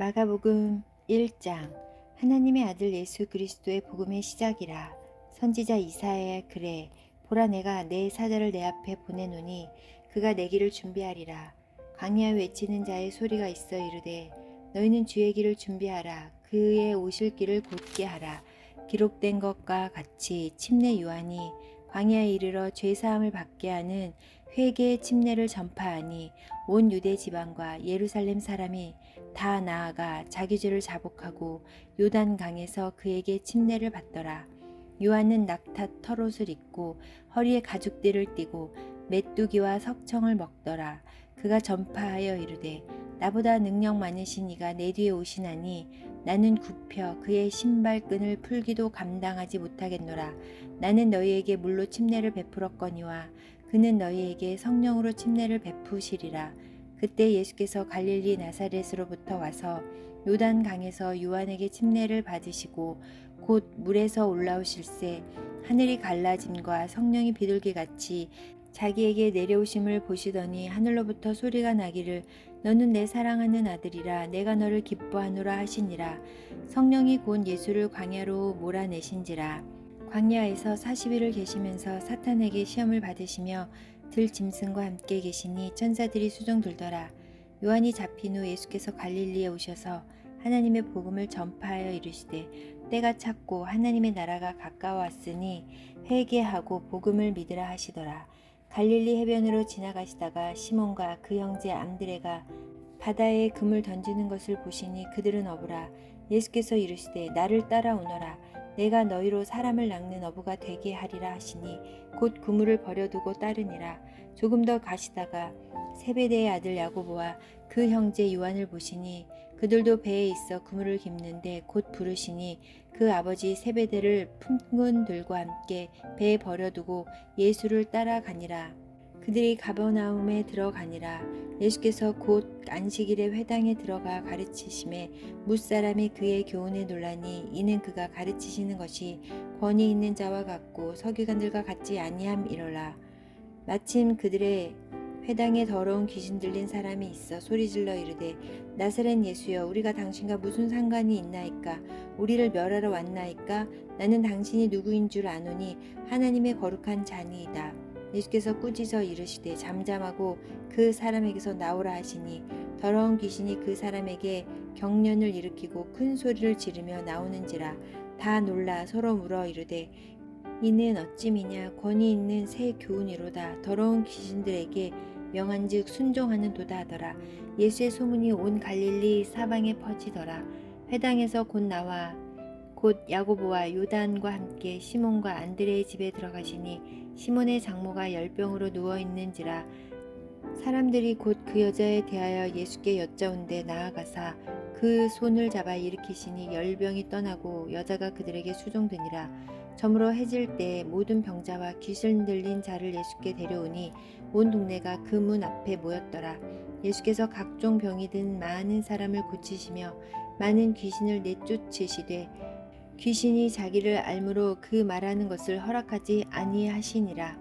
마가복음 1장. 하나님의 아들 예수 그리스도의 복음의 시작이라. 선지자 이사야의 글에 보라, 내가 내 사자를 내 앞에 보내노니 그가 내 길을 준비하리라. 광야에 외치는 자의 소리가 있어 이르되 너희는 주의 길을 준비하라. 그의 오실 길을 곧게 하라. 기록된 것과 같이 침례 요한이 광야에 이르러 죄사함을 받게 하는 회개의 침례를 전파하니 온 유대 지방과 예루살렘 사람이 다 나아가 자기 죄를 자복하고 요단 강에서 그에게 침례를 받더라. 요한은 낙타 털옷을 입고 허리에 가죽띠를 띠고 메뚜기와 석청을 먹더라. 그가 전파하여 이르되 나보다 능력 많으신 이가 내 뒤에 오시나니 나는 굽혀 그의 신발끈을 풀기도 감당하지 못하겠노라. 나는 너희에게 물로 침례를 베풀었거니와 그는 너희에게 성령으로 침례를 베푸시리라. 그때 예수께서 갈릴리 나사렛으로부터 와서 요단 강에서 요한에게 침례를 받으시고 곧 물에서 올라오실새 하늘이 갈라짐과 성령이 비둘기같이 자기에게 내려오심을 보시더니 하늘로부터 소리가 나기를 너는 내 사랑하는 아들이라 내가 너를 기뻐하노라 하시니라. 성령이 곧 예수를 광야로 몰아내신지라. 광야에서 40일을 계시면서 사탄에게 시험을 받으시며 들짐승과 함께 계시니 천사들이 수종 들더라. 요한이 잡힌 후 예수께서 갈릴리에 오셔서 하나님의 복음을 전파하여 이르시되 때가 찼고 하나님의 나라가 가까워왔으니 회개하고 복음을 믿으라 하시더라. 갈릴리 해변으로 지나가시다가 시몬과 그 형제 안드레가 바다에 금을 던지는 것을 보시니 그들은 어부라. 예수께서 이르시되 나를 따라오너라. 내가 너희로 사람을 낚는 어부가 되게 하리라 하시니 곧 그물을 버려두고 따르니라. 조금 더 가시다가 세베대의 아들 야고보와 그 형제 요한을 보시니 그들도 배에 있어 그물을 깁는데 곧 부르시니 그 아버지 세베대를 품꾼들과 함께 배에 버려두고 예수를 따라가니라. 그들이 가버나움에 들어가니라. 예수께서 곧 안식일에 회당에 들어가 가르치심에 뭇사람이 그의 교훈에 놀라니 이는 그가 가르치시는 것이 권위 있는 자와 같고 서기관들과 같지 아니함이로라. 마침 그들의 회당에 더러운 귀신 들린 사람이 있어 소리질러 이르되 나사렛 예수여, 우리가 당신과 무슨 상관이 있나이까? 우리를 멸하러 왔나이까? 나는 당신이 누구인 줄 아노니 하나님의 거룩한 자니이다. 예수께서 꾸짖어 이르시되 잠잠하고 그 사람에게서 나오라 하시니 더러운 귀신이 그 사람에게 경련을 일으키고 큰 소리를 지르며 나오는지라. 다 놀라 서로 물어 이르되 이는 어찌미냐? 권위 있는 새 교훈이로다. 더러운 귀신들에게 명한즉 순종하는 도다 하더라. 예수의 소문이 온 갈릴리 사방에 퍼지더라. 회당에서 곧 나와 곧 야고보와 요단과 함께 시몬과 안드레의 집에 들어가시니 시몬의 장모가 열병으로 누워 있는지라. 사람들이 곧 그 여자에 대하여 예수께 여짜온데 나아가사 그 손을 잡아 일으키시니 열병이 떠나고 여자가 그들에게 수종되니라. 저물어 해질 때 모든 병자와 귀신 들린 자를 예수께 데려오니 온 동네가 그 문 앞에 모였더라. 예수께서 각종 병이 든 많은 사람을 고치시며 많은 귀신을 내쫓으시되 귀신이 자기를 알므로 그 말하는 것을 허락하지 아니하시니라.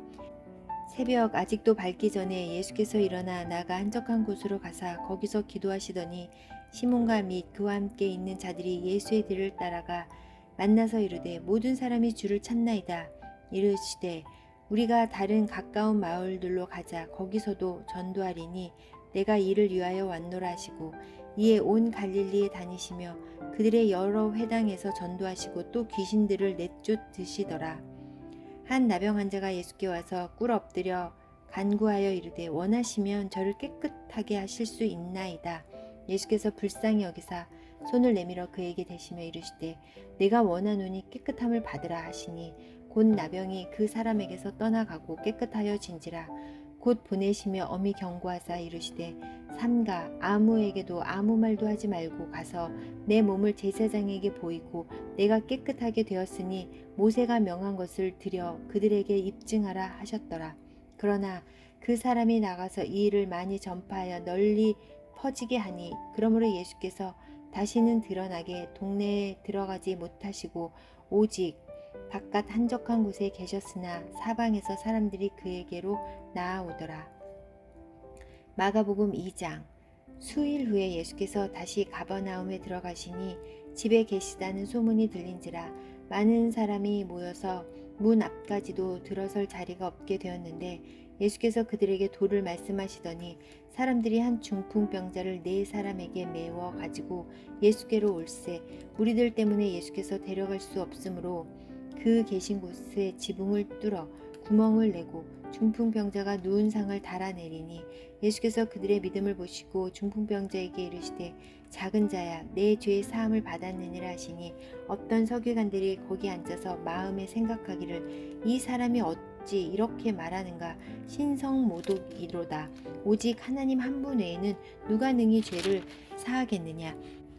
새벽 아직도 밝기 전에 예수께서 일어나 나가 한적한 곳으로 가사 거기서 기도하시더니 시몬과 및 그와 함께 있는 자들이 예수의 뒤를 따라가 만나서 이르되 모든 사람이 주를 찾나이다. 이르시되 우리가 다른 가까운 마을들로 가자. 거기서도 전도하리니 내가 이를 위하여 왔노라 하시고 이에 온 갈릴리에 다니시며 그들의 여러 회당에서 전도하시고 또 귀신들을 내쫓으시더라. 한 나병 환자가 예수께 와서 꿇어 엎드려 간구하여 이르되 원하시면 저를 깨끗하게 하실 수 있나이다. 예수께서 불쌍히 여기사 손을 내밀어 그에게 대시며 이르시되 내가 원하노니 깨끗함을 받으라 하시니 곧 나병이 그 사람에게서 떠나가고 깨끗하여진지라. 곧 보내시며 엄히 경고하사 이르시되 삼가 아무에게도 아무 말도 하지 말고 가서 내 몸을 제사장에게 보이고 내가 깨끗하게 되었으니 모세가 명한 것을 드려 그들에게 입증하라 하셨더라. 그러나 그 사람이 나가서 이 일을 많이 전파하여 널리 퍼지게 하니 그러므로 예수께서 다시는 드러나게 동네에 들어가지 못하시고 오직 바깥 한적한 곳에 계셨으나 사방에서 사람들이 그에게로 나아오더라. 마가복음 2장. 수일 후에 예수께서 다시 가버나움에 들어가시니 집에 계시다는 소문이 들린지라 많은 사람이 모여서 문 앞까지도 들어설 자리가 없게 되었는데 예수께서 그들에게 도를 말씀하시더니 사람들이 한 중풍병자를 네 사람에게 메워 가지고 예수께로 올세 무리들 때문에 예수께서 데려갈 수 없으므로 그 계신 곳에 지붕을 뚫어 구멍을 내고 중풍병자가 누운 상을 달아내리니 예수께서 그들의 믿음을 보시고 중풍병자에게 이르시되 작은 자야 내 죄의 사함을 받았느니라 하시니 어떤 서기관들이 거기 앉아서 마음에 생각하기를 이 사람이 어찌 이렇게 말하는가 신성모독이로다 오직 하나님 한 분 외에는 누가 능히 죄를 사하겠느냐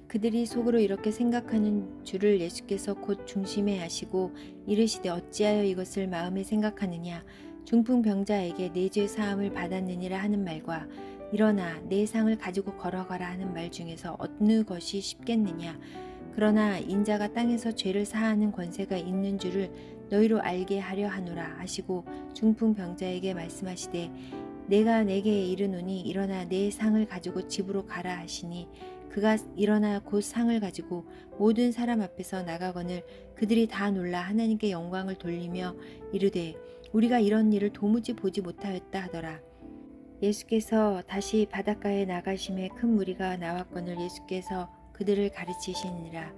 그들이 속으로 이렇게 생각하는 줄을 예수께서 곧 중심에 하시고 이르시되 어찌하여 이것을 마음에 생각하느냐 중풍병자에게 내 죄 사함을 받았느니라 하는 말과 일어나 내 상을 가지고 걸어가라 하는 말 중에서 어느 것이 쉽겠느냐 그러나 인자가 땅에서 죄를 사하는 권세가 있는 줄을 너희로 알게 하려 하노라 하시고 중풍병자에게 말씀하시되 내가 내게 이르노니 일어나 내 상을 가지고 집으로 가라 하시니 그가 일어나 곧 상을 가지고 모든 사람 앞에서 나가거늘 그들이 다 놀라 하나님께 영광을 돌리며 이르되 우리가 이런 일을 도무지 보지 못하였다 하더라. 예수께서 다시 바닷가에 나가심에 큰 무리가 나왔거늘 예수께서 그들을 가르치시니라.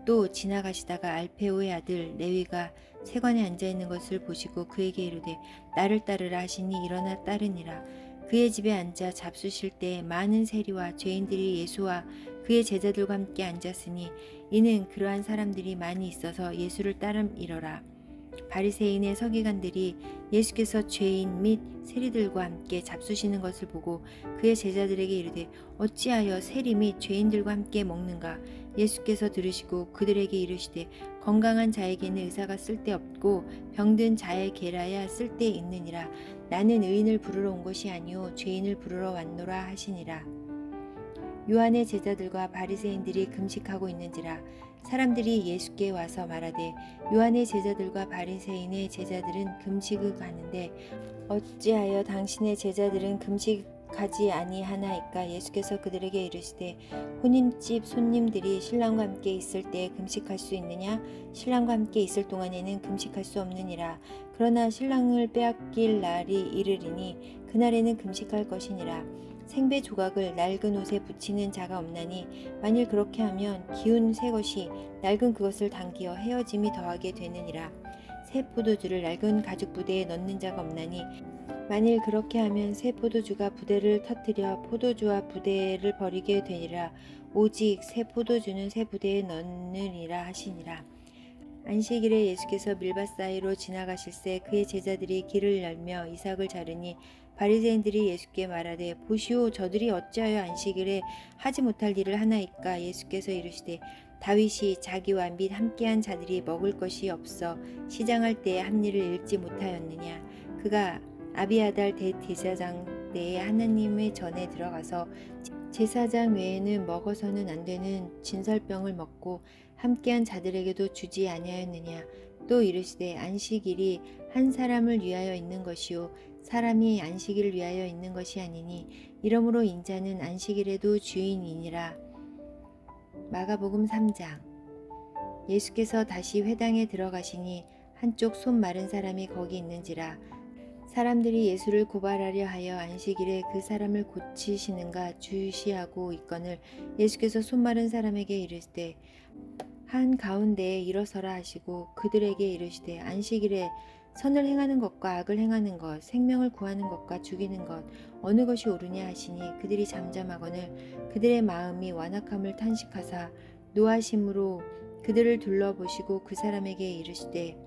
또 지나가시다가 알페오의 아들 레위가 세관에 앉아있는 것을 보시고 그에게 이르되 나를 따르라 하시니 일어나 따르니라. 그의 집에 앉아 잡수실 때 많은 세리와 죄인들이 예수와 그의 제자들과 함께 앉았으니 이는 그러한 사람들이 많이 있어서 예수를 따름이러라. 바리새인의 서기관들이 예수께서 죄인 및 세리들과 함께 잡수시는 것을 보고 그의 제자들에게 이르되 어찌하여 세리 및 죄인들과 함께 먹는가 예수께서 들으시고 그들에게 이르시되 건강한 자에게는 의사가 쓸데없고 병든 자에게라야 쓸데있느니라 나는 의인을 부르러 온 것이 아니요 죄인을 부르러 왔노라 하시니라. 요한의 제자들과 바리새인들이 금식하고 있는지라 사람들이 예수께 와서 말하되 요한의 제자들과 바리새인의 제자들은 금식을 하는데 어찌하여 당신의 제자들은 금식하지 아니하나이까 예수께서 그들에게 이르시되 혼인집 손님들이 신랑과 함께 있을 때 금식할 수 있느냐 신랑과 함께 있을 동안에는 금식할 수 없느니라 그러나 신랑을 빼앗길 날이 이르리니 그날에는 금식할 것이니라 생배 조각을 낡은 옷에 붙이는 자가 없나니 만일 그렇게 하면 기운 새 것이 낡은 그것을 당기어 헤어짐이 더하게 되느니라. 새 포도주를 낡은 가죽 부대에 넣는 자가 없나니 만일 그렇게 하면 새 포도주가 부대를 터뜨려 포도주와 부대를 버리게 되니라. 오직 새 포도주는 새 부대에 넣느니라 하시니라. 안식일에 예수께서 밀밭 사이로 지나가실새 그의 제자들이 길을 열며 이삭을 자르니 바리새인들이 예수께 말하되 보시오 저들이 어찌하여 안식일에 하지 못할 일을 하나이까 예수께서 이르시되 다윗이 자기와 및 함께한 자들이 먹을 것이 없어 시장할 때에 한 일을 읽지 못하였느냐 그가 아비아달 대제사장 때에 하나님의 전에 들어가서 제사장 외에는 먹어서는 안 되는 진설병을 먹고 함께한 자들에게도 주지 아니하였느냐 또 이르시되 안식일이 한 사람을 위하여 있는 것이요 사람이 안식일을 위하여 있는 것이 아니니 이러므로 인자는 안식일에도 주인이니라. 마가복음 3장 예수께서 다시 회당에 들어가시니 한쪽 손 마른 사람이 거기 있는지라 사람들이 예수를 고발하려 하여 안식일에 그 사람을 고치시는가 주시하고 있거늘 예수께서 손 마른 사람에게 이르시되 한 가운데에 일어서라 하시고 그들에게 이르시되 안식일에 선을 행하는 것과 악을 행하는 것 생명을 구하는 것과 죽이는 것 어느 것이 옳으냐 하시니 그들이 잠잠하거늘 그들의 마음이 완악함을 탄식하사 노하심으로 그들을 둘러보시고 그 사람에게 이르시되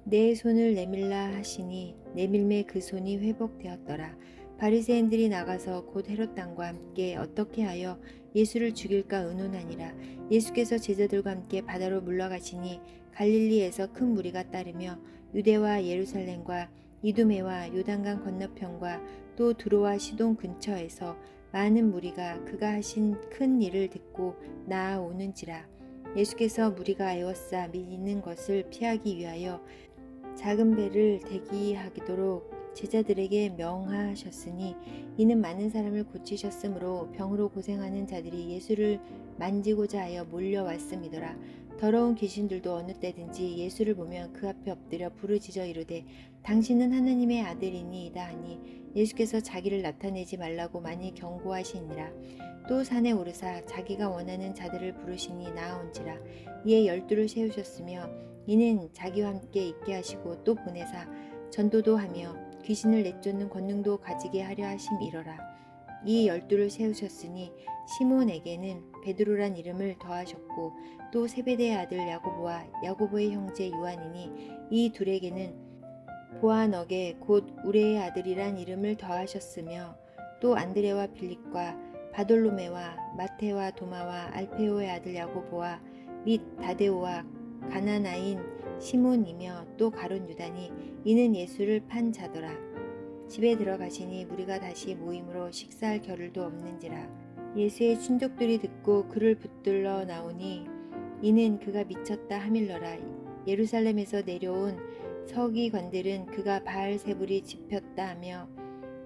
내 손을 내밀라 하시니 내밀매 그 손이 회복되었더라. 바리새인들이 나가서 곧 헤롯 당과 함께 어떻게 하여 예수를 죽일까 의논하니라. 예수께서 제자들과 함께 바다로 물러가시니 갈릴리에서 큰 무리가 따르며 유대와 예루살렘과 이두메와 요단강 건너편과 또 두로와 시돈 근처에서 많은 무리가 그가 하신 큰 일을 듣고 나아오는지라. 예수께서 무리가 에워싸 믿는 것을 피하기 위하여 작은 배를 대기하도록 제자들에게 명하셨으니 이는 많은 사람을 고치셨으므로 병으로 고생하는 자들이 예수를 만지고자 하여 몰려왔음이더라. 더러운 귀신들도 어느 때든지 예수를 보면 그 앞에 엎드려 부르짖어 이르되 당신은 하나님의 아들이니이다 하니 예수께서 자기를 나타내지 말라고 많이 경고하시니라. 또 산에 오르사 자기가 원하는 자들을 부르시니 나아온지라. 이에 12를 세우셨으며 이는 자기와 함께 있게 하시고 또 보내사 전도도 하며 귀신을 내쫓는 권능도 가지게 하려 하심이러라. 이 12를 세우셨으니 시몬에게는 베드로란 이름을 더하셨고 또 세베대의 아들 야고보와 야고보의 형제 요한이니 이 둘에게는 보아너게 곧 우레의 아들이란 이름을 더하셨으며 또 안드레와 빌립과 바돌로메와 마테와 도마와 알페오의 아들 야고보와 및 다데오와 가나나인 시몬이며 또 가룟 유다니 이는 예수를 판 자더라. 집에 들어가시니 무리가 다시 모임으로 식사할 겨를도 없는지라. 예수의 친족들이 듣고 그를 붙들러 나오니 이는 그가 미쳤다 하밀러라. 예루살렘에서 내려온 서기관들은 그가 바알세불이 집혔다 하며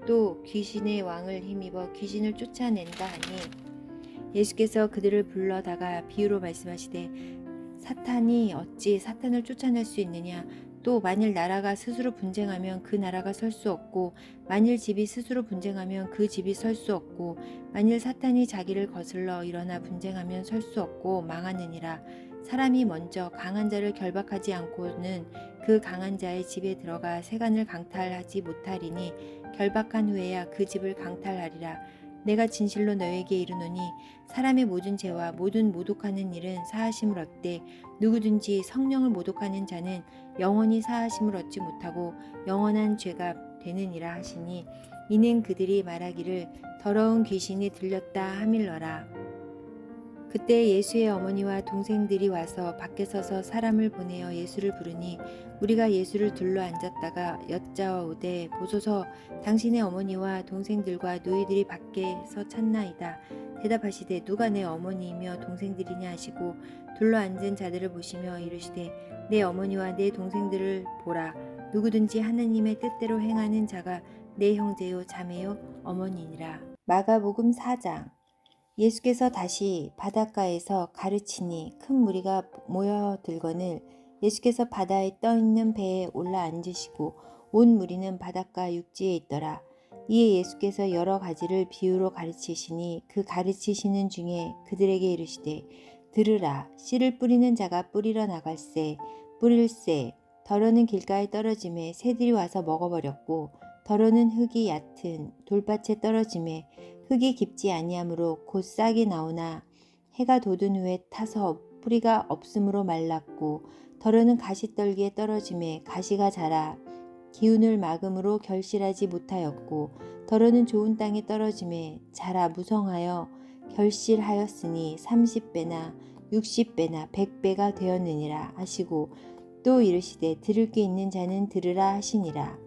또 귀신의 왕을 힘입어 귀신을 쫓아낸다 하니 예수께서 그들을 불러다가 비유로 말씀하시되 사탄이 어찌 사탄을 쫓아낼 수 있느냐. 또 만일 나라가 스스로 분쟁하면 그 나라가 설 수 없고 만일 집이 스스로 분쟁하면 그 집이 설 수 없고 만일 사탄이 자기를 거슬러 일어나 분쟁하면 설 수 없고 망하느니라. 사람이 먼저 강한 자를 결박하지 않고는 그 강한 자의 집에 들어가 세간을 강탈하지 못하리니 결박한 후에야 그 집을 강탈하리라. 내가 진실로 너에게 이르노니 사람의 모든 죄와 모든 모독하는 일은 사하심을 얻되 누구든지 성령을 모독하는 자는 영원히 사하심을 얻지 못하고 영원한 죄가 되느니라 하시니 이는 그들이 말하기를 더러운 귀신이 들렸다 하밀러라. 그때 예수의 어머니와 동생들이 와서 밖에 서서 사람을 보내어 예수를 부르니 우리가 예수를 둘러 앉았다가 여짜오되 보소서 당신의 어머니와 동생들과 노이들이 밖에서 찾나이다. 대답하시되 누가 내 어머니이며 동생들이냐 하시고 둘러 앉은 자들을 보시며 이르시되 내 어머니와 내 동생들을 보라. 누구든지 하나님의 뜻대로 행하는 자가 내 형제요 자매요 어머니니라. 마가복음 4장. 예수께서 다시 바닷가에서 가르치니 큰 무리가 모여들거늘 예수께서 바다에 떠있는 배에 올라 앉으시고 온 무리는 바닷가 육지에 있더라. 이에 예수께서 여러 가지를 비유로 가르치시니 그 가르치시는 중에 그들에게 이르시되 들으라. 씨를 뿌리는 자가 뿌리러 나갈새 뿌릴새 더러는 길가에 떨어짐에 새들이 와서 먹어버렸고 더러는 흙이 얕은 돌밭에 떨어짐에 흙이 깊지 아니하므로 곧 싹이 나오나 해가 돋은 후에 타서 뿌리가 없으므로 말랐고 더러는 가시떨기에 떨어짐에 가시가 자라 기운을 막음으로 결실하지 못하였고 더러는 좋은 땅에 떨어짐에 자라 무성하여 결실하였으니 30배나 60배나 100배가 되었느니라 하시고 또 이르시되 들을 게 있는 자는 들으라 하시니라.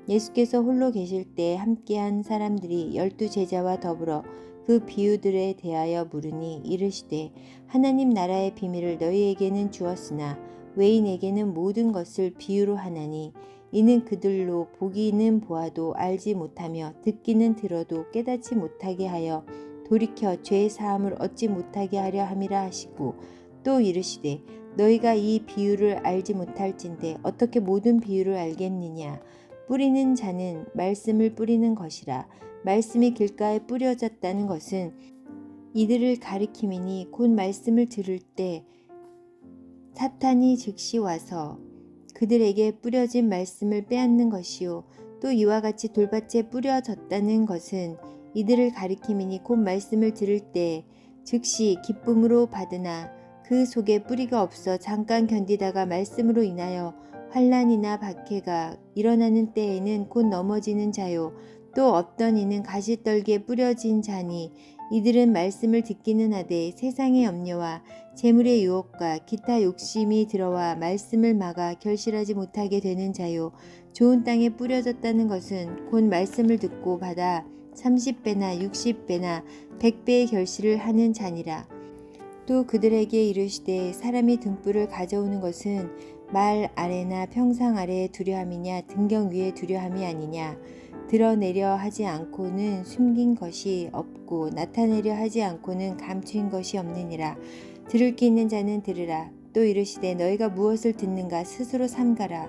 예수께서 홀로 계실 때 함께한 사람들이 12 제자와 더불어 그 비유들에 대하여 물으니 이르시되 하나님 나라의 비밀을 너희에게는 주었으나 외인에게는 모든 것을 비유로 하나니 이는 그들로 보기는 보아도 알지 못하며 듣기는 들어도 깨닫지 못하게 하여 돌이켜 죄 사함을 얻지 못하게 하려 함이라 하시고 또 이르시되 너희가 이 비유를 알지 못할진대 어떻게 모든 비유를 알겠느냐. 뿌리는 자는 말씀을 뿌리는 것이라. 말씀이 길가에 뿌려졌다는 것은 이들을 가리킴이니 곧 말씀을 들을 때 사탄이 즉시 와서 그들에게 뿌려진 말씀을 빼앗는 것이요. 또 이와 같이 돌밭에 뿌려졌다는 것은 이들을 가리킴이니 곧 말씀을 들을 때 즉시 기쁨으로 받으나 그 속에 뿌리가 없어 잠깐 견디다가 말씀으로 인하여 환난이나 박해가 일어나는 때에는 곧 넘어지는 자요. 또 어떤 이는 가시떨기에 뿌려진 자니 이들은 말씀을 듣기는 하되 세상의 염려와 재물의 유혹과 기타 욕심이 들어와 말씀을 막아 결실하지 못하게 되는 자요. 좋은 땅에 뿌려졌다는 것은 곧 말씀을 듣고 받아 30배나 60배나 100배의 결실을 하는 자니라. 또 그들에게 이르시되 사람이 등불을 가져오는 것은 말 아래나 평상 아래에 두려함이냐 등경 위에 두려함이 아니냐. 드러내려 하지 않고는 숨긴 것이 없고 나타내려 하지 않고는 감추인 것이 없느니라. 들을 귀 있는 자는 들으라. 또 이르시되 너희가 무엇을 듣는가 스스로 삼가라.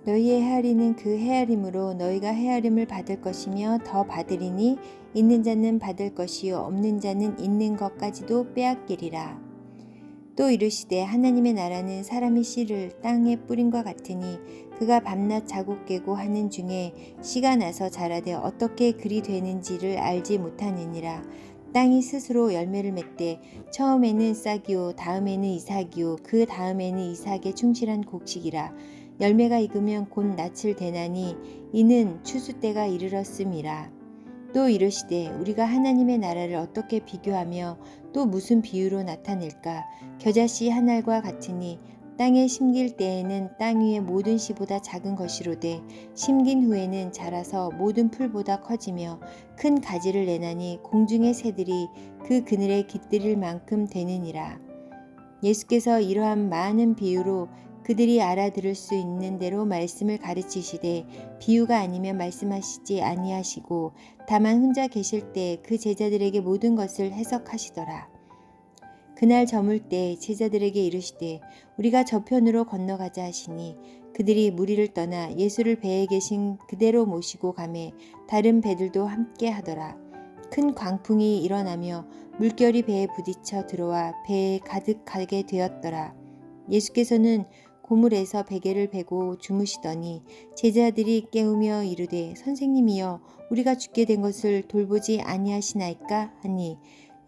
너희의 헤아리는 그 헤아림으로 너희가 헤아림을 받을 것이며 더 받으리니 있는 자는 받을 것이요 없는 자는 있는 것까지도 빼앗기리라. 또 이르시되 하나님의 나라는 사람이 씨를 땅에 뿌린과 같으니 그가 밤낮 자고 깨고 하는 중에 씨가 나서 자라되 어떻게 그리 되는지를 알지 못하느니라. 땅이 스스로 열매를 맺되 처음에는 싹이요 다음에는 이삭이요 그 다음에는 이삭의 충실한 곡식이라. 열매가 익으면 곧 낯을 대나니 이는 추수 때가 이르렀음이라. 또 이르시되 우리가 하나님의 나라를 어떻게 비교하며 또 무슨 비유로 나타낼까. 겨자씨 한 알과 같으니 땅에 심길 때에는 땅 위의 모든 씨보다 작은 것이로되 심긴 후에는 자라서 모든 풀보다 커지며 큰 가지를 내나니 공중의 새들이 그 그늘에 깃들일 만큼 되느니라. 예수께서 이러한 많은 비유로 그들이 알아들을 수 있는 대로 말씀을 가르치시되 비유가 아니면 말씀하시지 아니하시고 다만 혼자 계실 때 그 제자들에게 모든 것을 해석하시더라. 그날 저물 때 제자들에게 이르시되 우리가 저편으로 건너가자 하시니 그들이 무리를 떠나 예수를 배에 계신 그대로 모시고 가매 다른 배들도 함께 하더라. 큰 광풍이 일어나며 물결이 배에 부딪혀 들어와 배에 가득하게 되었더라. 예수께서는 고물에서 베개를 베고 주무시더니 제자들이 깨우며 이르되 선생님이여 우리가 죽게 된 것을 돌보지 아니하시나이까 하니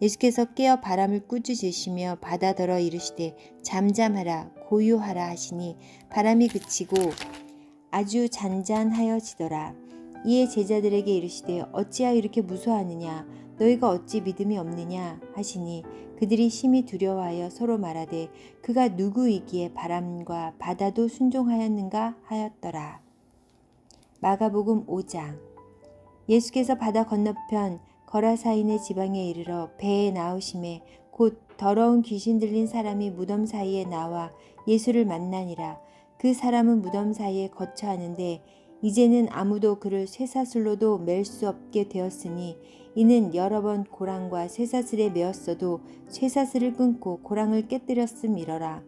예수께서 깨어 바람을 꾸짖으시며 바다더러 이르시되 잠잠하라 고요하라 하시니 바람이 그치고 아주 잔잔하여지더라. 이에 제자들에게 이르시되 어찌하여 이렇게 무서워하느냐 너희가 어찌 믿음이 없느냐 하시니 그들이 심히 두려워하여 서로 말하되 그가 누구이기에 바람과 바다도 순종하였는가 하였더라. 마가복음 5장. 예수께서 바다 건너편 거라사인의 지방에 이르러 배에 나오심에 곧 더러운 귀신 들린 사람이 무덤 사이에 나와 예수를 만나니라. 그 사람은 무덤 사이에 거처하는데 이제는 아무도 그를 쇠사슬로도 맬 수 없게 되었으니 이는 여러 번 고랑과 쇠사슬에 메었어도 쇠사슬을 끊고 고랑을 깨뜨렸음이러라.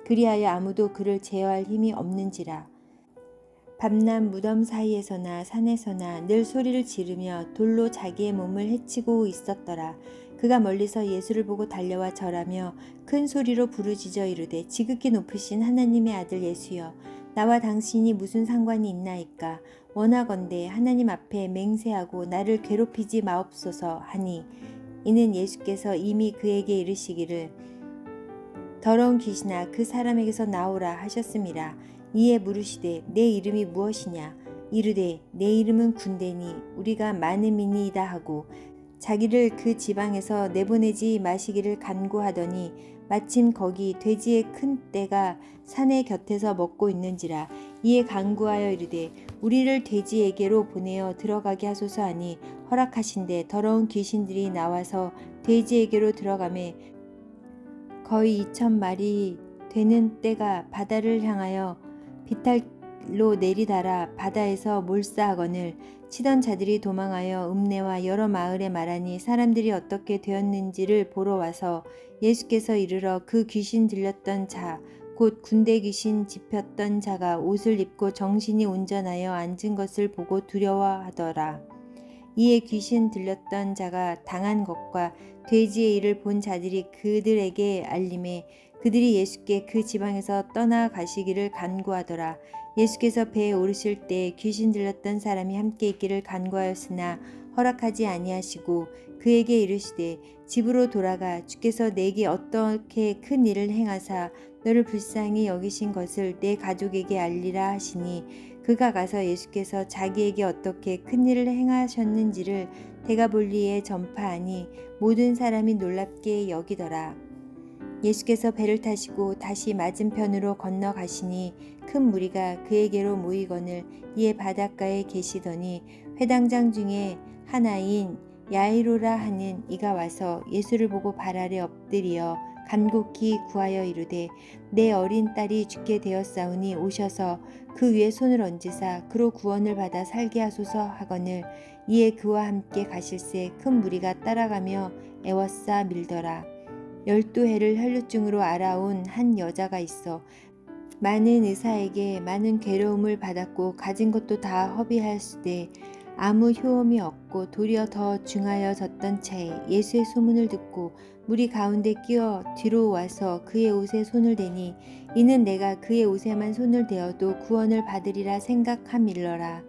그리하여 아무도 그를 제어할 힘이 없는지라. 밤낮 무덤 사이에서나 산에서나 늘 소리를 지르며 돌로 자기의 몸을 해치고 있었더라. 그가 멀리서 예수를 보고 달려와 절하며 큰 소리로 부르짖어 이르되 지극히 높으신 하나님의 아들 예수여 나와 당신이 무슨 상관이 있나이까. 원하건대 하나님 앞에 맹세하고 나를 괴롭히지 마옵소서 하니 이는 예수께서 이미 그에게 이르시기를 더러운 귀신아 그 사람에게서 나오라 하셨음이라. 이에 물으시되 내 이름이 무엇이냐. 이르되 내 이름은 군대니 우리가 많음이니이다 하고 자기를 그 지방에서 내보내지 마시기를 간구하더니 마침 거기 돼지의 큰 떼가 산의 곁에서 먹고 있는지라. 이에 간구하여 이르되 우리를 돼지에게로 보내어 들어가게 하소서 하니 허락하신대 더러운 귀신들이 나와서 돼지에게로 들어가매 거의 2,000마리 되는 떼가 바다를 향하여 비탈로 내리달아 바다에서 몰사하거늘 치던 자들이 도망하여 읍내와 여러 마을에 말하니 사람들이 어떻게 되었는지를 보러 와서 예수께서 이르러 그 귀신 들렸던 자 곧 군대 귀신 집혔던 자가 옷을 입고 정신이 온전하여 앉은 것을 보고 두려워하더라. 이에 귀신 들렸던 자가 당한 것과 돼지의 일을 본 자들이 그들에게 알림해 그들이 예수께 그 지방에서 떠나가시기를 간구하더라. 예수께서 배에 오르실 때 귀신 들렸던 사람이 함께 있기를 간구하였으나 허락하지 아니하시고 그에게 이르시되 집으로 돌아가 주께서 내게 어떻게 큰 일을 행하사 너를 불쌍히 여기신 것을 내 가족에게 알리라 하시니 그가 가서 예수께서 자기에게 어떻게 큰 일을 행하셨는지를 데가볼리에 전파하니 모든 사람이 놀랍게 여기더라. 예수께서 배를 타시고 다시 맞은편으로 건너가시니 큰 무리가 그에게로 모이거늘 이에 바닷가에 계시더니 회당장 중에 하나인 야이로라 하는 이가 와서 예수를 보고 발 아래 엎드리어 간곡히 구하여 이르되 내 어린 딸이 죽게 되었사오니 오셔서 그 위에 손을 얹으사 그로 구원을 받아 살게 하소서 하거늘 이에 그와 함께 가실새 큰 무리가 따라가며 애워싸 밀더라. 12해를 혈루증으로 알아온 한 여자가 있어 많은 의사에게 많은 괴로움을 받았고 가진 것도 다 허비하였으되 아무 효험이 없고 도리어 더 중하여졌던 차에 예수의 소문을 듣고 무리 가운데 끼어 뒤로 와서 그의 옷에 손을 대니 이는 내가 그의 옷에만 손을 대어도 구원을 받으리라 생각함일러라.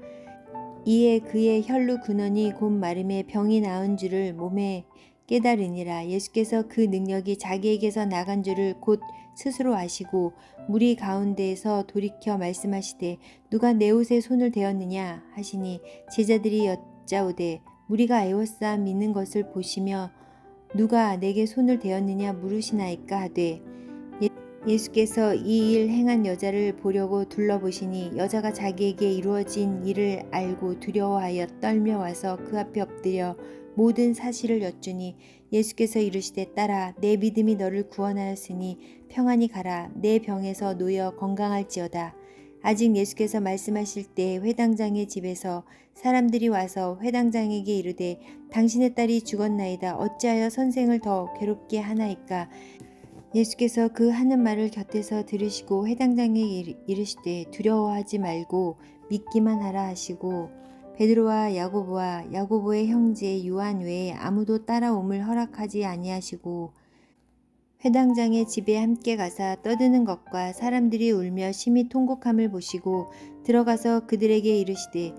이에 그의 혈루 근원이 곧 마름에 병이 나은 줄을 몸에 깨달으니라. 예수께서 그 능력이 자기에게서 나간 줄을 곧 스스로 아시고 무리 가운데에서 돌이켜 말씀하시되 누가 내 옷에 손을 대었느냐 하시니 제자들이 여짜오되 무리가 애워싸 믿는 것을 보시며 누가 내게 손을 대었느냐 물으시나이까 하되 예수께서 이 일 행한 여자를 보려고 둘러보시니 여자가 자기에게 이루어진 일을 알고 두려워하여 떨며 와서 그 앞에 엎드려 모든 사실을 여쭈니 예수께서 이르시되 딸아 내 믿음이 너를 구원하였으니 평안히 가라 내 병에서 놓여 건강할지어다. 아직 예수께서 말씀하실 때 회당장의 집에서 사람들이 와서 회당장에게 이르되 당신의 딸이 죽었나이다 어찌하여 선생을 더 괴롭게 하나이까. 예수께서 그 하는 말을 곁에서 들으시고 회당장에 이르시되 두려워하지 말고 믿기만 하라 하시고 베드로와 야고보와 야고보의 형제 요한 외에 아무도 따라옴을 허락하지 아니하시고 회당장의 집에 함께 가사 떠드는 것과 사람들이 울며 심히 통곡함을 보시고 들어가서 그들에게 이르시되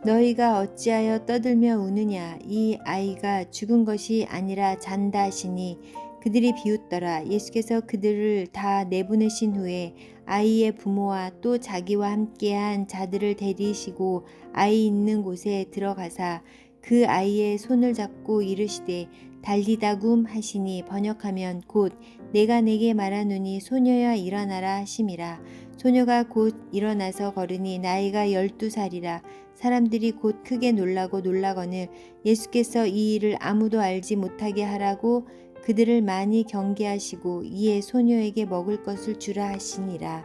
너희가 어찌하여 떠들며 우느냐 이 아이가 죽은 것이 아니라 잔다 하시니 그들이 비웃더라. 예수께서 그들을 다 내보내신 후에 아이의 부모와 또 자기와 함께한 자들을 데리시고 아이 있는 곳에 들어가사 그 아이의 손을 잡고 이르시되 달리다굼 하시니 번역하면 곧 내가 내게 말하노니 소녀야 일어나라 하심이라. 소녀가 곧 일어나서 걸으니 나이가 12살이라. 사람들이 곧 크게 놀라고 놀라거늘 예수께서 이 일을 아무도 알지 못하게 하라고 그들을 많이 경계하시고 이에 소녀에게 먹을 것을 주라 하시니라.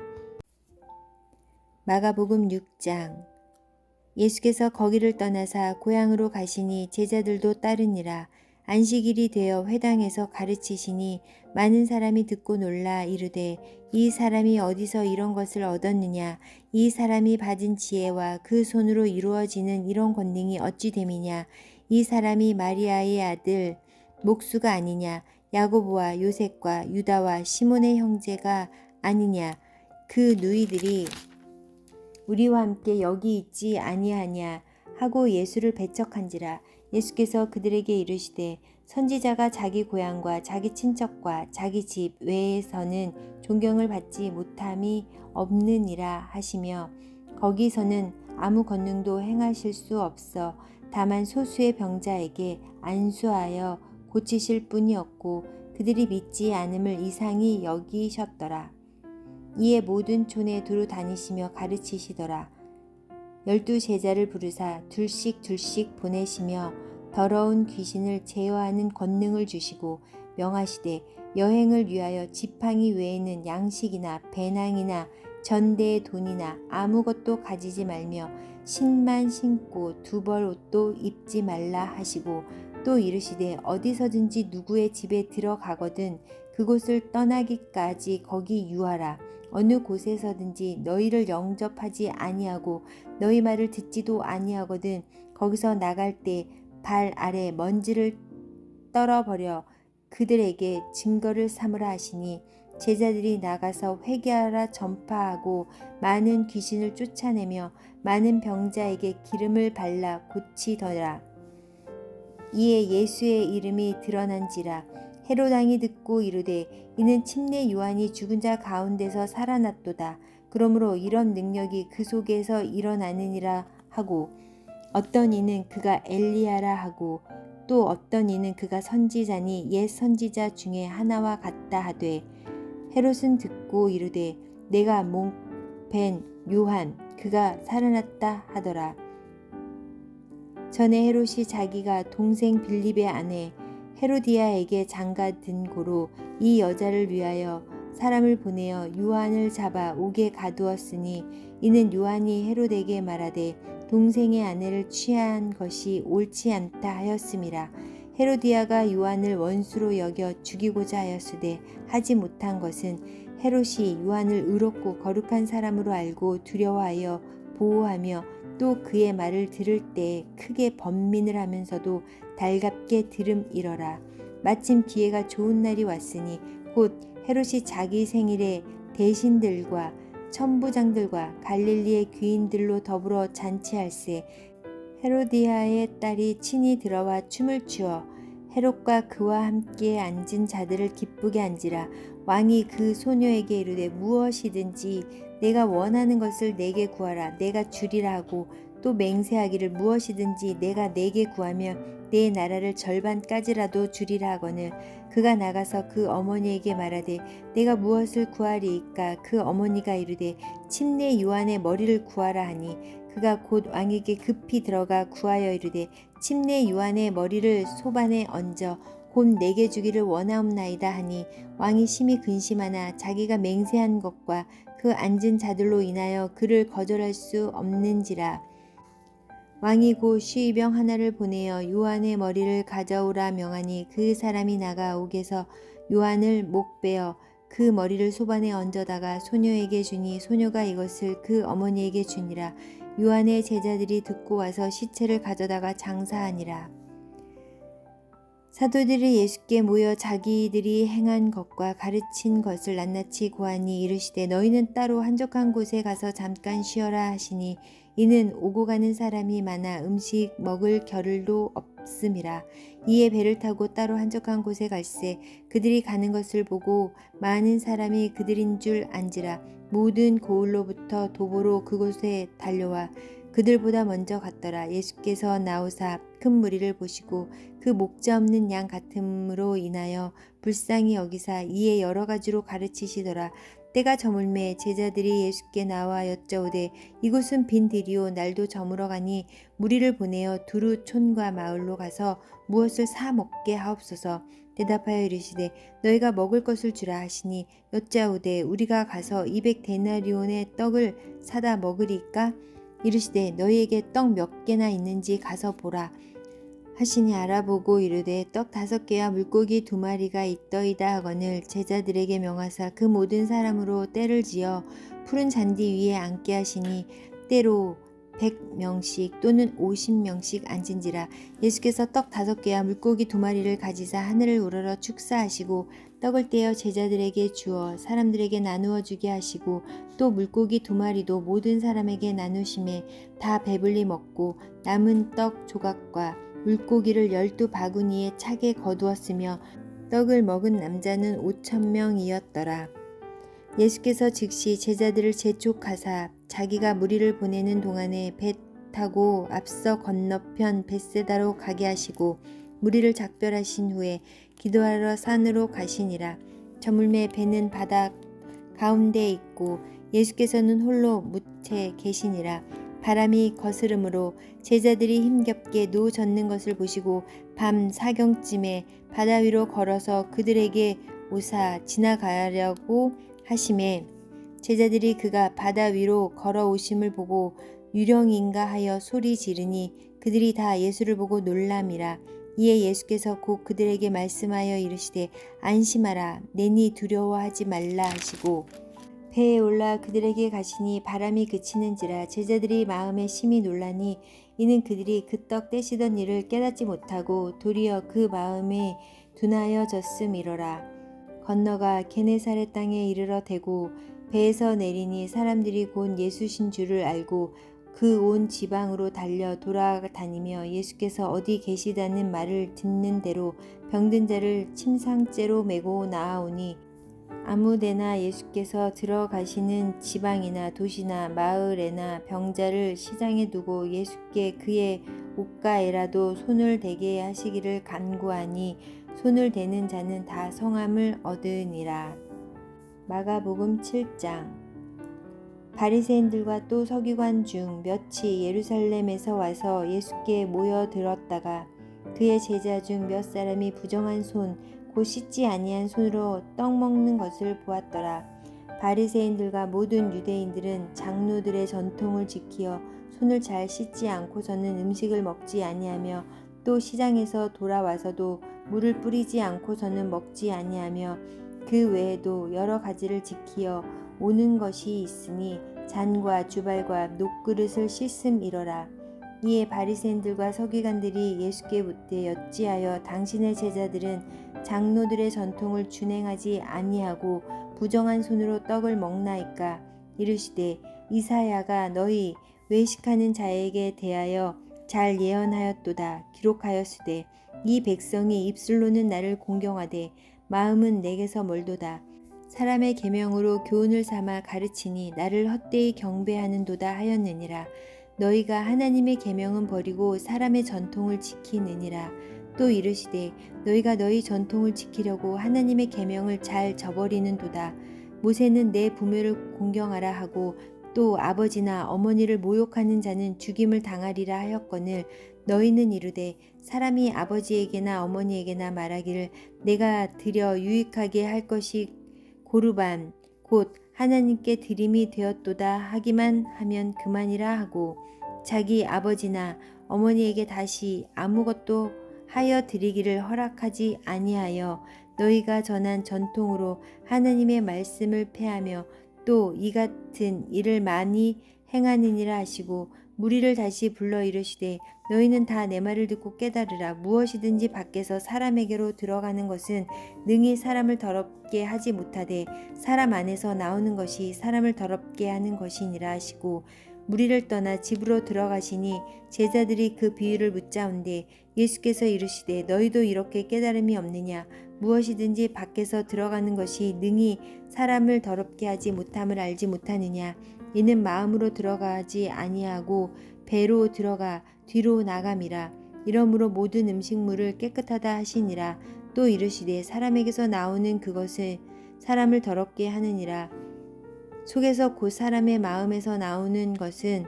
마가복음 6장. 예수께서 거기를 떠나사 고향으로 가시니 제자들도 따르니라. 안식일이 되어 회당에서 가르치시니 많은 사람이 듣고 놀라 이르되 이 사람이 어디서 이런 것을 얻었느냐 이 사람이 받은 지혜와 그 손으로 이루어지는 이런 권능이 어찌 됨이냐 이 사람이 마리아의 아들 목수가 아니냐 야고보와 요셉과 유다와 시몬의 형제가 아니냐 그 누이들이 우리와 함께 여기 있지 아니하냐 하고 예수를 배척한지라. 예수께서 그들에게 이르시되 선지자가 자기 고향과 자기 친척과 자기 집 외에서는 존경을 받지 못함이 없느니라 하시며 거기서는 아무 권능도 행하실 수 없어 다만 소수의 병자에게 안수하여 고치실 뿐이었고 그들이 믿지 않음을 이상히 여기셨더라. 이에 모든 촌에 두루 다니시며 가르치시더라. 12 제자를 부르사 둘씩 보내시며 더러운 귀신을 제어하는 권능을 주시고 명하시되 여행을 위하여 지팡이 외에는 양식이나 배낭이나 전대의 돈이나 아무것도 가지지 말며 신만 신고 두 벌 옷도 입지 말라 하시고 또 이르시되 어디서든지 누구의 집에 들어가거든 그곳을 떠나기까지 거기 유하라. 어느 곳에서든지 너희를 영접하지 아니하고 너희 말을 듣지도 아니하거든 거기서 나갈 때 발 아래 먼지를 떨어버려 그들에게 증거를 삼으라 하시니 제자들이 나가서 회개하라 전파하고 많은 귀신을 쫓아내며 많은 병자에게 기름을 발라 고치더라. 이에 예수의 이름이 드러난지라. 헤롯 왕이 듣고 이르되 이는 침례 요한이 죽은 자 가운데서 살아났도다. 그러므로 이런 능력이 그 속에서 일어나느니라 하고 어떤 이는 그가 엘리야라 하고 또 어떤 이는 그가 선지자니 옛 선지자 중에 하나와 같다 하되 헤롯은 듣고 이르되 내가 목벤 요한 그가 살아났다 하더라. 전에 헤롯이 자기가 동생 빌립의 아내 헤로디아에게 장가든 고로 이 여자를 위하여 사람을 보내어 요한을 잡아 옥에 가두었으니 이는 요한이 헤롯에게 말하되 동생의 아내를 취한 것이 옳지 않다 하였음이라. 헤로디아가 요한을 원수로 여겨 죽이고자 하였으되 하지 못한 것은 헤롯이 요한을 의롭고 거룩한 사람으로 알고 두려워하여 보호하며 또 그의 말을 들을 때 크게 번민을 하면서도 달갑게 들음이러라. 마침 기회가 좋은 날이 왔으니 곧 헤롯이 자기 생일에 대신들과 천부장들과 갈릴리의 귀인들로 더불어 잔치할세. 헤로디아의 딸이 친히 들어와 춤을 추어 헤롯과 그와 함께 앉은 자들을 기쁘게 한지라. 왕이 그 소녀에게 이르되 무엇이든지 내가 원하는 것을 내게 구하라 내가 주리라 하고 또 맹세하기를 무엇이든지 내가 내게 구하면 내 나라를 절반까지라도 주리라 하거늘 그가 나가서 그 어머니에게 말하되 내가 무엇을 구하리이까. 그 어머니가 이르되 침례 요한의 머리를 구하라 하니 그가 곧 왕에게 급히 들어가 구하여 이르되 침례 요한의 머리를 소반에 얹어 곧 내게 주기를 원하옵나이다 하니 왕이 심히 근심하나 자기가 맹세한 것과 그 앉은 자들로 인하여 그를 거절할 수 없는지라. 왕이 곧 시위병 하나를 보내어 요한의 머리를 가져오라 명하니 그 사람이 나가 옥에서 요한을 목베어 그 머리를 소반에 얹어다가 소녀에게 주니 소녀가 이것을 그 어머니에게 주니라. 요한의 제자들이 듣고 와서 시체를 가져다가 장사하니라. 사도들이 예수께 모여 자기들이 행한 것과 가르친 것을 낱낱이 고하니 이르시되 너희는 따로 한적한 곳에 가서 잠깐 쉬어라 하시니 이는 오고 가는 사람이 많아 음식 먹을 겨를도 없음이라. 이에 배를 타고 따로 한적한 곳에 갈새 그들이 가는 것을 보고 많은 사람이 그들인 줄 안지라. 모든 고을로부터 도보로 그곳에 달려와 그들보다 먼저 갔더라. 예수께서 나오사 큰 무리를 보시고 그 목자 없는 양 같음으로 인하여 불쌍히 여기사 이에 여러 가지로 가르치시더라. 때가 저물매 제자들이 예수께 나와 여쭤오되 이곳은 빈들이요 날도 저물어 가니 무리를 보내어 두루 촌과 마을로 가서 무엇을 사 먹게 하옵소서. 대답하여 이르시되 너희가 먹을 것을 주라 하시니 여짜오되 우리가 가서 200데나리온의 떡을 사다 먹으리까. 이르시되 너희에게 떡 몇 개나 있는지 가서 보라 하시니 알아보고 이르되 떡 5개와 물고기 2마리가 있더이다 하거늘 제자들에게 명하사 그 모든 사람으로 떼를 지어 푸른 잔디 위에 앉게 하시니 때로 100명씩 또는 50명씩 앉은지라. 예수께서 떡 5개와 물고기 2마리를 가지사 하늘을 우러러 축사하시고 떡을 떼어 제자들에게 주어 사람들에게 나누어 주게 하시고 또 물고기 2마리도 모든 사람에게 나누심에 다 배불리 먹고 남은 떡 조각과 물고기를 12바구니에 차게 거두었으며 떡을 먹은 남자는 5,000명이었더라. 예수께서 즉시 제자들을 재촉하사 자기가 무리를 보내는 동안에 배 타고 앞서 건너편 벳세다로 가게 하시고 무리를 작별하신 후에 기도하러 산으로 가시니라. 저물매 배는 바다 가운데에 있고 예수께서는 홀로 묻혀 계시니라. 바람이 거스름으로 제자들이 힘겹게 노 젓는 것을 보시고 밤 사경쯤에 바다 위로 걸어서 그들에게 오사 지나가려고 하심에 제자들이 그가 바다 위로 걸어오심을 보고 유령인가 하여 소리 지르니 그들이 다 예수를 보고 놀람이라. 이에 예수께서 곧 그들에게 말씀하여 이르시되 안심하라 내니 두려워하지 말라 하시고 배에 올라 그들에게 가시니 바람이 그치는지라. 제자들이 마음에 심히 놀라니 이는 그들이 그 떡 떼시던 일을 깨닫지 못하고 도리어 그 마음에 둔하여졌음이로라. 건너가 게네사렛 땅에 이르러 대고 배에서 내리니 사람들이 곧 예수신 줄을 알고 그 온 지방으로 달려 돌아다니며 예수께서 어디 계시다는 말을 듣는 대로 병든 자를 침상째로 메고 나아오니 아무데나 예수께서 들어가시는 지방이나 도시나 마을에나 병자를 시장에 두고 예수께 그의 옷가에라도 손을 대게 하시기를 간구하니 손을 대는 자는 다 성함을 얻으니라. 마가복음 7장. 바리새인들과 또 서기관 중 몇이 예루살렘에서 와서 예수께 모여들었다가 그의 제자 중 몇 사람이 부정한 손 곧 씻지 아니한 손으로 떡 먹는 것을 보았더라. 바리새인들과 모든 유대인들은 장로들의 전통을 지키어 손을 잘 씻지 않고서는 음식을 먹지 아니하며 또 시장에서 돌아와서도 물을 뿌리지 않고서는 먹지 아니하며 그 외에도 여러 가지를 지키어 오는 것이 있으니 잔과 주발과 녹그릇을 씻음이러라. 이에 바리새인들과 서기관들이 예수께 묻되 어찌하여 당신의 제자들은 장로들의 전통을 준행하지 아니하고 부정한 손으로 떡을 먹나이까? 이르시되 이사야가 너희 외식하는 자에게 대하여 잘 예언하였도다. 기록하였으되 이 백성이 입술로는 나를 공경하되 마음은 내게서 멀도다. 사람의 계명으로 교훈을 삼아 가르치니 나를 헛되이 경배하는도다 하였느니라. 너희가 하나님의 계명은 버리고 사람의 전통을 지키느니라. 또 이르시되 너희가 너희 전통을 지키려고 하나님의 계명을 잘 저버리는도다. 모세는 내 부모를 공경하라 하고 또 아버지나 어머니를 모욕하는 자는 죽임을 당하리라 하였거늘 너희는 이르되 사람이 아버지에게나 어머니에게나 말하기를 내가 드려 유익하게 할 것이 고르반 곧 하나님께 드림이 되었도다 하기만 하면 그만이라 하고 자기 아버지나 어머니에게 다시 아무것도 하여 드리기를 허락하지 아니하여 너희가 전한 전통으로 하나님의 말씀을 폐하며 또 이 같은 일을 많이 행하느니라 하시고 무리를 다시 불러 이르시되 너희는 다 내 말을 듣고 깨달으라. 무엇이든지 밖에서 사람에게로 들어가는 것은 능히 사람을 더럽게 하지 못하되 사람 안에서 나오는 것이 사람을 더럽게 하는 것이니라 하시고 무리를 떠나 집으로 들어가시니 제자들이 그 비유를 묻자온데 예수께서 이르시되 너희도 이렇게 깨달음이 없느냐? 무엇이든지 밖에서 들어가는 것이 능히 사람을 더럽게 하지 못함을 알지 못하느냐? 이는 마음으로 들어가지 아니하고 배로 들어가 뒤로 나감이라. 이러므로 모든 음식물을 깨끗하다 하시니라. 또 이르시되 사람에게서 나오는 그것을 사람을 더럽게 하느니라. 속에서 곧 사람의 마음에서 나오는 것은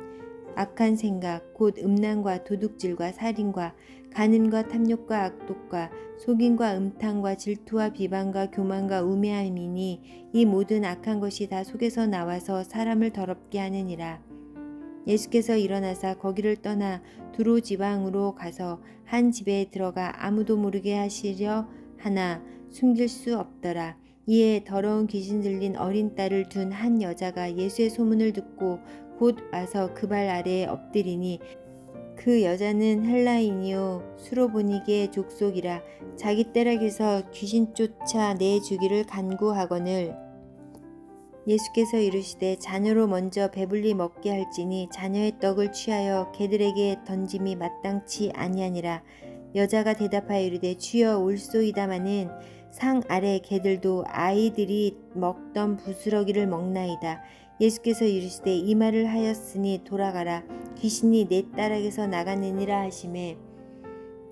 악한 생각 곧 음란과 도둑질과 살인과 간음과 탐욕과 악독과 속임과 음탕과 질투와 비방과 교만과 우매함이니 이 모든 악한 것이 다 속에서 나와서 사람을 더럽게 하느니라. 예수께서 일어나사 거기를 떠나 두로 지방으로 가서 한 집에 들어가 아무도 모르게 하시려 하나 숨길 수 없더라. 이에 더러운 귀신 들린 어린 딸을 둔 한 여자가 예수의 소문을 듣고 곧 와서 그 발 아래에 엎드리니 그 여자는 헬라인이요 수로보니게 족속이라. 자기 떼락에서 귀신 쫓아 내주기를 간구하거늘 예수께서 이르시되 자녀로 먼저 배불리 먹게 할지니 자녀의 떡을 취하여 개들에게 던짐이 마땅치 아니하니라. 여자가 대답하여 이르되 주여 올소이다마는 상 아래 개들도 아이들이 먹던 부스러기를 먹나이다. 예수께서 이르시되 이 말을 하였으니 돌아가라. 귀신이 내 딸에게서 나가느니라 하시매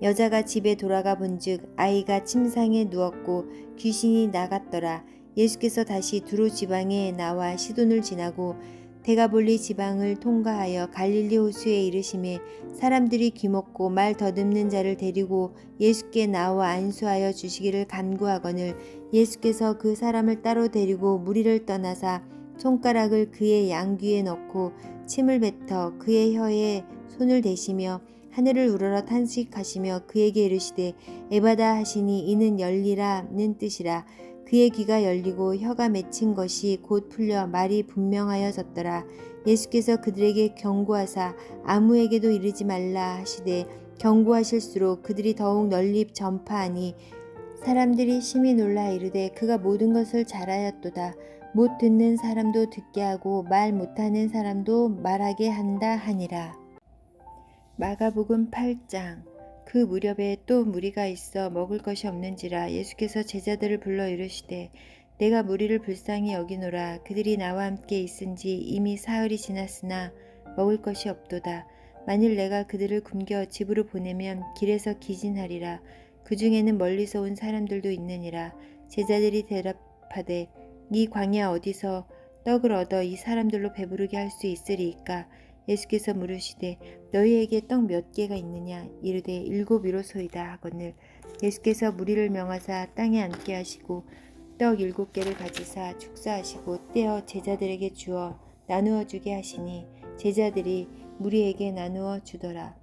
여자가 집에 돌아가 본즉 아이가 침상에 누웠고 귀신이 나갔더라. 예수께서 다시 두로 지방에 나와 시돈을 지나고 데가볼리 지방을 통과하여 갈릴리 호수에 이르시매 사람들이 귀먹고 말 더듬는 자를 데리고 예수께 나와 안수하여 주시기를 간구하거늘 예수께서 그 사람을 따로 데리고 무리를 떠나사 손가락을 그의 양귀에 넣고 침을 뱉어 그의 혀에 손을 대시며 하늘을 우러러 탄식하시며 그에게 이르시되 에바다 하시니 이는 열리라는 뜻이라. 그의 귀가 열리고 혀가 맺힌 것이 곧 풀려 말이 분명하여졌더라. 예수께서 그들에게 경고하사 아무에게도 이르지 말라 하시되 경고하실수록 그들이 더욱 널리 전파하니 사람들이 심히 놀라 이르되 그가 모든 것을 잘하였도다. 못 듣는 사람도 듣게 하고 말 못하는 사람도 말하게 한다 하니라. 마가복음 8장. 그 무렵에 또 무리가 있어 먹을 것이 없는지라 예수께서 제자들을 불러 이르시되 내가 무리를 불쌍히 여기노라. 그들이 나와 함께 있은지 이미 사흘이 지났으나 먹을 것이 없도다. 만일 내가 그들을 굶겨 집으로 보내면 길에서 기진하리라. 그 중에는 멀리서 온 사람들도 있느니라. 제자들이 대답하되 이 광야 어디서 떡을 얻어 이 사람들로 배부르게 할 수 있으리이까? 예수께서 물으시되 너희에게 떡 몇 개가 있느냐 이르되 7이로소이다 하거늘 예수께서 무리를 명하사 땅에 앉게 하시고 떡 7개를 가지사 축사하시고 떼어 제자들에게 주어 나누어 주게 하시니 제자들이 무리에게 나누어 주더라.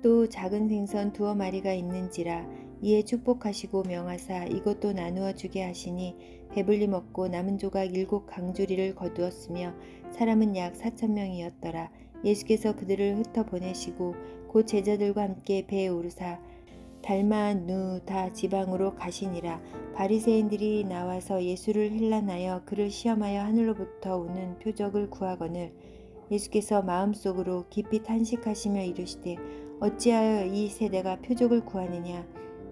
또 작은 생선 2마리가 있는지라 이에 축복하시고 명하사 이것도 나누어 주게 하시니 배불리 먹고 남은 조각 7강주리를 거두었으며 사람은 약 4,000명이었더라. 예수께서 그들을 흩어 보내시고 곧 제자들과 함께 배에 오르사 달마누다 지방으로 가시니라. 바리새인들이 나와서 예수를 힐난하여 그를 시험하여 하늘로부터 오는 표적을 구하거늘 예수께서 마음속으로 깊이 탄식하시며 이르시되 어찌하여 이 세대가 표적을 구하느냐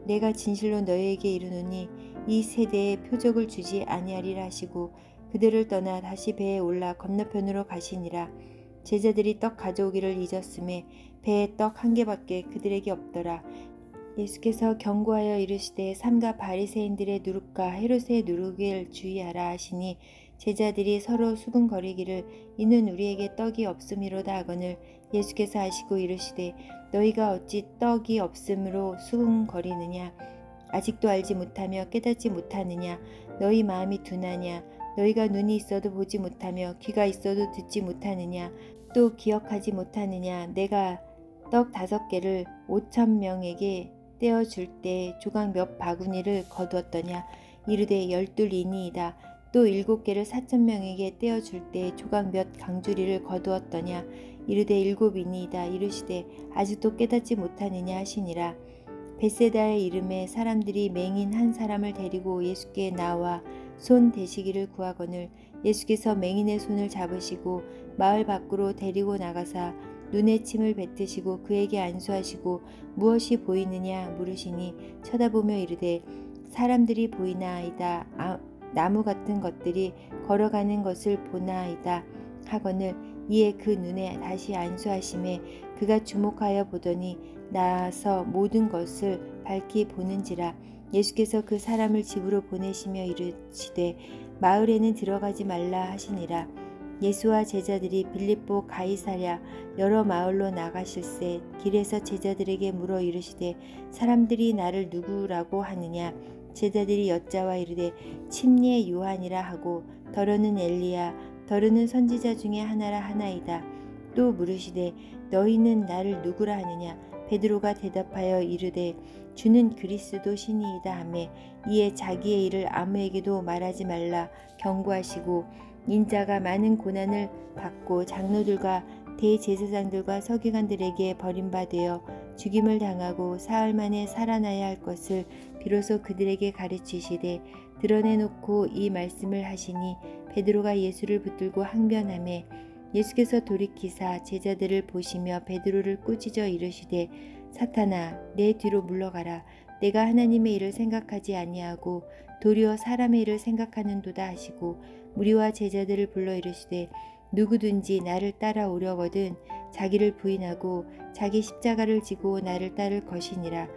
내가 진실로 너희에게 이르노니 이 세대에 표적을 주지 아니하리라 하시고 그들을 떠나 다시 배에 올라 건너편으로 가시니라. 제자들이 떡 가져오기를 잊었음에 배에 떡 1개밖에 그들에게 없더라. 예수께서 경고하여 이르시되 삼가 바리새인들의 누룩과 헤롯의 누룩을 주의하라 하시니 제자들이 서로 수군거리기를 이는 우리에게 떡이 없음이로다 하거늘 예수께서 하시고 이르시되 너희가 어찌 떡이 없음으로 수군거리느냐 아직도 알지 못하며 깨닫지 못하느냐 너희 마음이 둔하냐 너희가 눈이 있어도 보지 못하며 귀가 있어도 듣지 못하느냐 또 기억하지 못하느냐 내가 떡 5개를 5,000명에게 떼어줄 때 조각 몇 바구니를 거두었더냐 이르되 12이니이다. 또 7개를 4,000명에게 떼어줄 때 조각 몇 강주리를 거두었더냐 이르되 7이니이다. 이르시되 아직도 깨닫지 못하느냐 하시니라. 벳세다의 이름에 사람들이 맹인 한 사람을 데리고 예수께 나와 손 대시기를 구하거늘 예수께서 맹인의 손을 잡으시고 마을 밖으로 데리고 나가사 눈에 침을 뱉으시고 그에게 안수하시고 무엇이 보이느냐 물으시니 쳐다보며 이르되 사람들이 보이나이다. 나무 같은 것들이 걸어가는 것을 보나이다 하거늘 이에 그 눈에 다시 안수하심에 그가 주목하여 보더니 나아서 모든 것을 밝히 보는지라. 예수께서 그 사람을 집으로 보내시며 이르시되 마을에는 들어가지 말라 하시니라. 예수와 제자들이 빌립보 가이사랴 여러 마을로 나가실새 길에서 제자들에게 물어 이르시되 사람들이 나를 누구라고 하느냐 제자들이 여짜와 이르되 침례 요한이라 하고 더러는 엘리야 더러는 선지자 중에 하나라 하나이다. 또 물으시되 너희는 나를 누구라 하느냐 베드로가 대답하여 이르되 주는 그리스도 신이이다 하매 이에 자기의 일을 아무에게도 말하지 말라 경고하시고 인자가 많은 고난을 받고 장로들과 대제사장들과 서기관들에게 버림받아 죽임을 당하고 사흘 만에 살아나야 할 것을 비로소 그들에게 가르치시되 드러내놓고 이 말씀을 하시니 베드로가 예수를 붙들고 항변하매 예수께서 돌이키사 제자들을 보시며 베드로를 꾸짖어 이르시되 사탄아 내 뒤로 물러가라 내가 하나님의 일을 생각하지 아니하고 도리어 사람의 일을 생각하는도다 하시고 무리와 제자들을 불러 이르시되 누구든지 나를 따라오려거든 자기를 부인하고 자기 십자가를 지고 나를 따를 것이니라.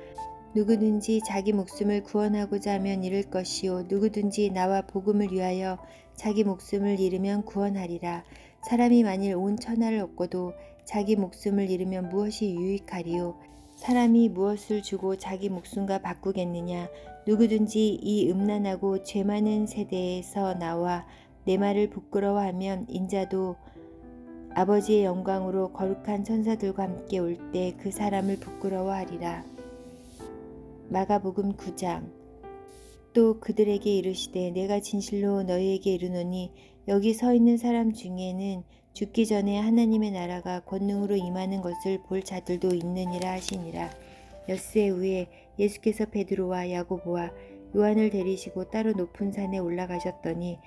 누구든지 자기 목숨을 구원하고자 하면 잃을 것이요 누구든지 나와 복음을 위하여 자기 목숨을 잃으면 구원하리라. 사람이 만일 온 천하를 얻고도 자기 목숨을 잃으면 무엇이 유익하리요 사람이 무엇을 주고 자기 목숨과 바꾸겠느냐. 누구든지 이 음란하고 죄 많은 세대에서 나와 내 말을 부끄러워하면 인자도 아버지의 영광으로 거룩한 천사들과 함께 올 때 그 사람을 부끄러워하리라. 마가복음 9장. 또 그들에게 이르시되 내가 진실로 너희에게 이르노니 여기 서 있는 사람 중에는 죽기 전에 하나님의 나라가 권능으로 임하는 것을 볼 자들도 있느니라 하시니라. 엿새 후에 예수께서 베드로와 야고보와 요한을 데리시고 따로 높은 산에 올라가셨더니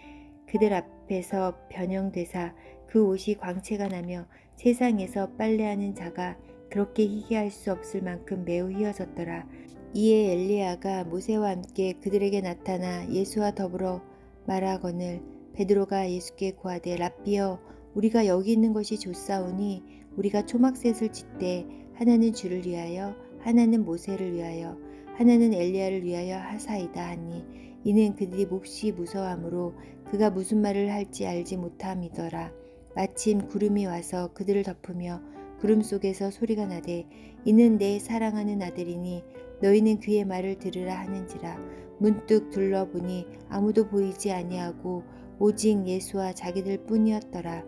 그들 앞에서 변형되사 그 옷이 광채가 나며 세상에서 빨래하는 자가 그렇게 희귀할 수 없을 만큼 매우 희어졌더라. 이에 엘리야가 모세와 함께 그들에게 나타나 예수와 더불어 말하거늘 베드로가 예수께 고하되 랍비여 우리가 여기 있는 것이 좋사오니 우리가 초막셋을 짓되 하나는 주를 위하여 하나는 모세를 위하여 하나는 엘리야를 위하여 하사이다 하니 이는 그들이 몹시 무서워하므로 그가 무슨 말을 할지 알지 못함이더라. 마침 구름이 와서 그들을 덮으며 구름 속에서 소리가 나되 이는 내 사랑하는 아들이니 너희는 그의 말을 들으라 하는지라. 문득 둘러보니 아무도 보이지 아니하고 오직 예수와 자기들 뿐이었더라.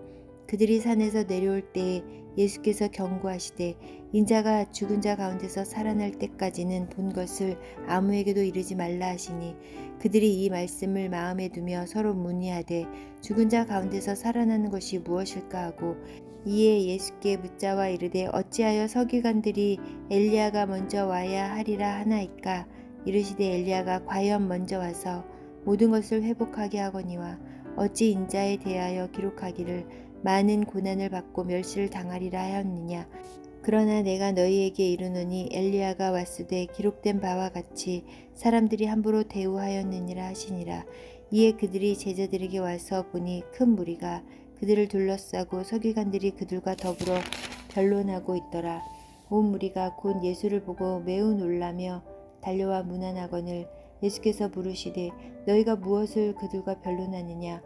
그들이 산에서 내려올 때에 예수께서 경고하시되 인자가 죽은 자 가운데서 살아날 때까지는 본 것을 아무에게도 이르지 말라 하시니 그들이 이 말씀을 마음에 두며 서로 문의하되 죽은 자 가운데서 살아나는 것이 무엇일까 하고 이에 예수께 묻자와 이르되 어찌하여 서기관들이 엘리야가 먼저 와야 하리라 하나이까. 이르시되 엘리야가 과연 먼저 와서 모든 것을 회복하게 하거니와 어찌 인자에 대하여 기록하기를 많은 고난을 받고 멸시를 당하리라 하였느냐. 그러나 내가 너희에게 이르노니 엘리야가 왔으되 기록된 바와 같이 사람들이 함부로 대우하였느니라 하시니라. 이에 그들이 제자들에게 와서 보니 큰 무리가 그들을 둘러싸고 서기관들이 그들과 더불어 변론하고 있더라. 온 무리가 곧 예수를 보고 매우 놀라며 달려와 문안하거늘 예수께서 물으시되 너희가 무엇을 그들과 변론하느냐.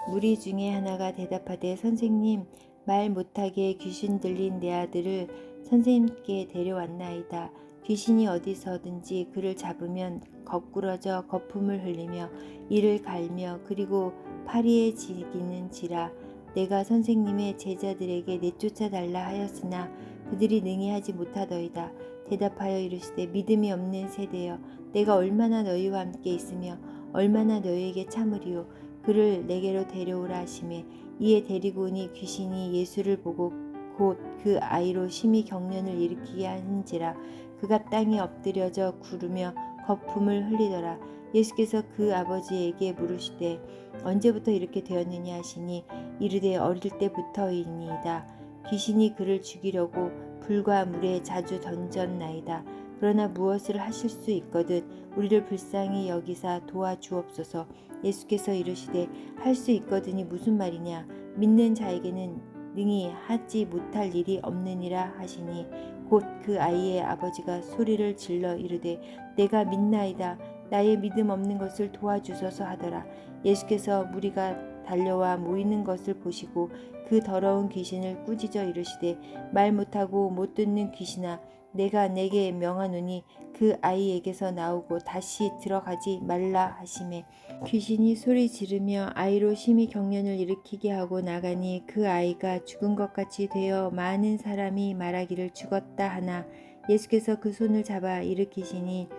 무리 중에 하나가 대답하되 선생님 말 못하게 귀신 들린 내 아들을 선생님께 데려왔나이다. 귀신이 어디서든지 그를 잡으면 거꾸러져 거품을 흘리며 이를 갈며 그리고 파리에 지기는지라. 내가 선생님의 제자들에게 내쫓아 달라 하였으나 그들이 능히 하지 못하더이다. 대답하여 이르시되 믿음이 없는 세대여 내가 얼마나 너희와 함께 있으며 얼마나 너희에게 참으리요. 그를 내게로 데려오라 하시매 이에 데리고 오니 귀신이 예수를 보고 곧 그 아이로 심히 경련을 일으키게 하는지라. 그가 땅에 엎드려져 구르며 거품을 흘리더라. 예수께서 그 아버지에게 물으시되 언제부터 이렇게 되었느냐 하시니 이르되 어릴 때부터이니이다. 귀신이 그를 죽이려고 불과 물에 자주 던졌나이다. 그러나 무엇을 하실 수 있거든 우리를 불쌍히 여기사 도와주옵소서. 예수께서 이르시되 할 수 있거든이 무슨 말이냐. 믿는 자에게는 능히 하지 못할 일이 없느니라 하시니 곧 그 아이의 아버지가 소리를 질러 이르되 내가 믿나이다. 나의 믿음 없는 것을 도와주소서 하더라. 예수께서 무리가 달려와 모이는 것을 보시고 그 더러운 귀신을 꾸짖어 이르시되 말 못하고 못 듣는 귀신아 내가 내게 명하노니 그 아이에게서 나오고 다시 들어가지 말라 하시매 귀신이 소리 지르며 아이로 심히 경련을 일으키게 하고 나가니 그 아이가 죽은 것 같이 되어 많은 사람이 말하기를 죽었다 하나 예수께서 그 손을 잡아 일으키시니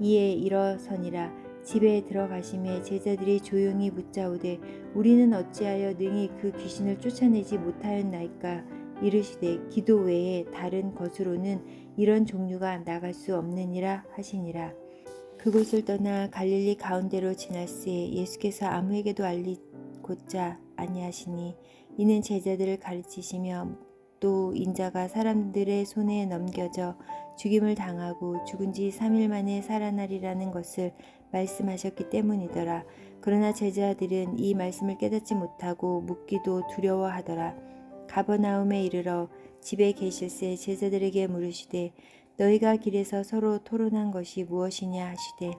이에 일어서니라. 집에 들어가심에 제자들이 조용히 묻자오되 우리는 어찌하여 능히 그 귀신을 쫓아내지 못하였나이까. 이르시되 기도 외에 다른 것으로는 이런 종류가 나갈 수 없느니라 하시니라. 그곳을 떠나 갈릴리 가운데로 지날새 예수께서 아무에게도 알리고자 아니하시니 이는 제자들을 가르치시며 또 인자가 사람들의 손에 넘겨져 죽임을 당하고 죽은 지 3일 만에 살아나리라는 것을 말씀하셨기 때문이더라. 그러나 제자들은 이 말씀을 깨닫지 못하고 묻기도 두려워하더라. 가버나움에 이르러 집에 계실새 제자들에게 물으시되 너희가 길에서 서로 토론한 것이 무엇이냐 하시되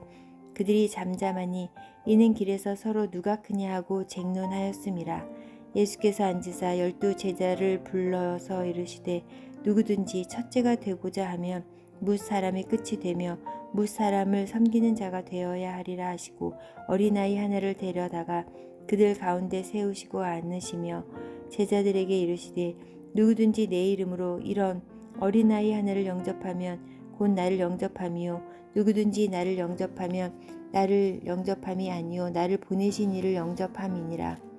그들이 잠잠하니 이는 길에서 서로 누가 크냐 하고 쟁론하였음이라. 예수께서 앉으사 12 제자를 불러서 이르시되 누구든지 첫째가 되고자 하면 뭇 사람의 끝이 되며 뭇 사람을 섬기는 자가 되어야 하리라 하시고 어린아이 하나를 데려다가 그들 가운데 세우시고 앉으시며 제자들에게 이르시되 누구든지 내 이름으로 이런 어린아이 하나를 영접하면 곧 나를 영접함이요 누구든지 나를 영접하면 나를 영접함이 아니요 나를 보내신 이를 영접함이니라.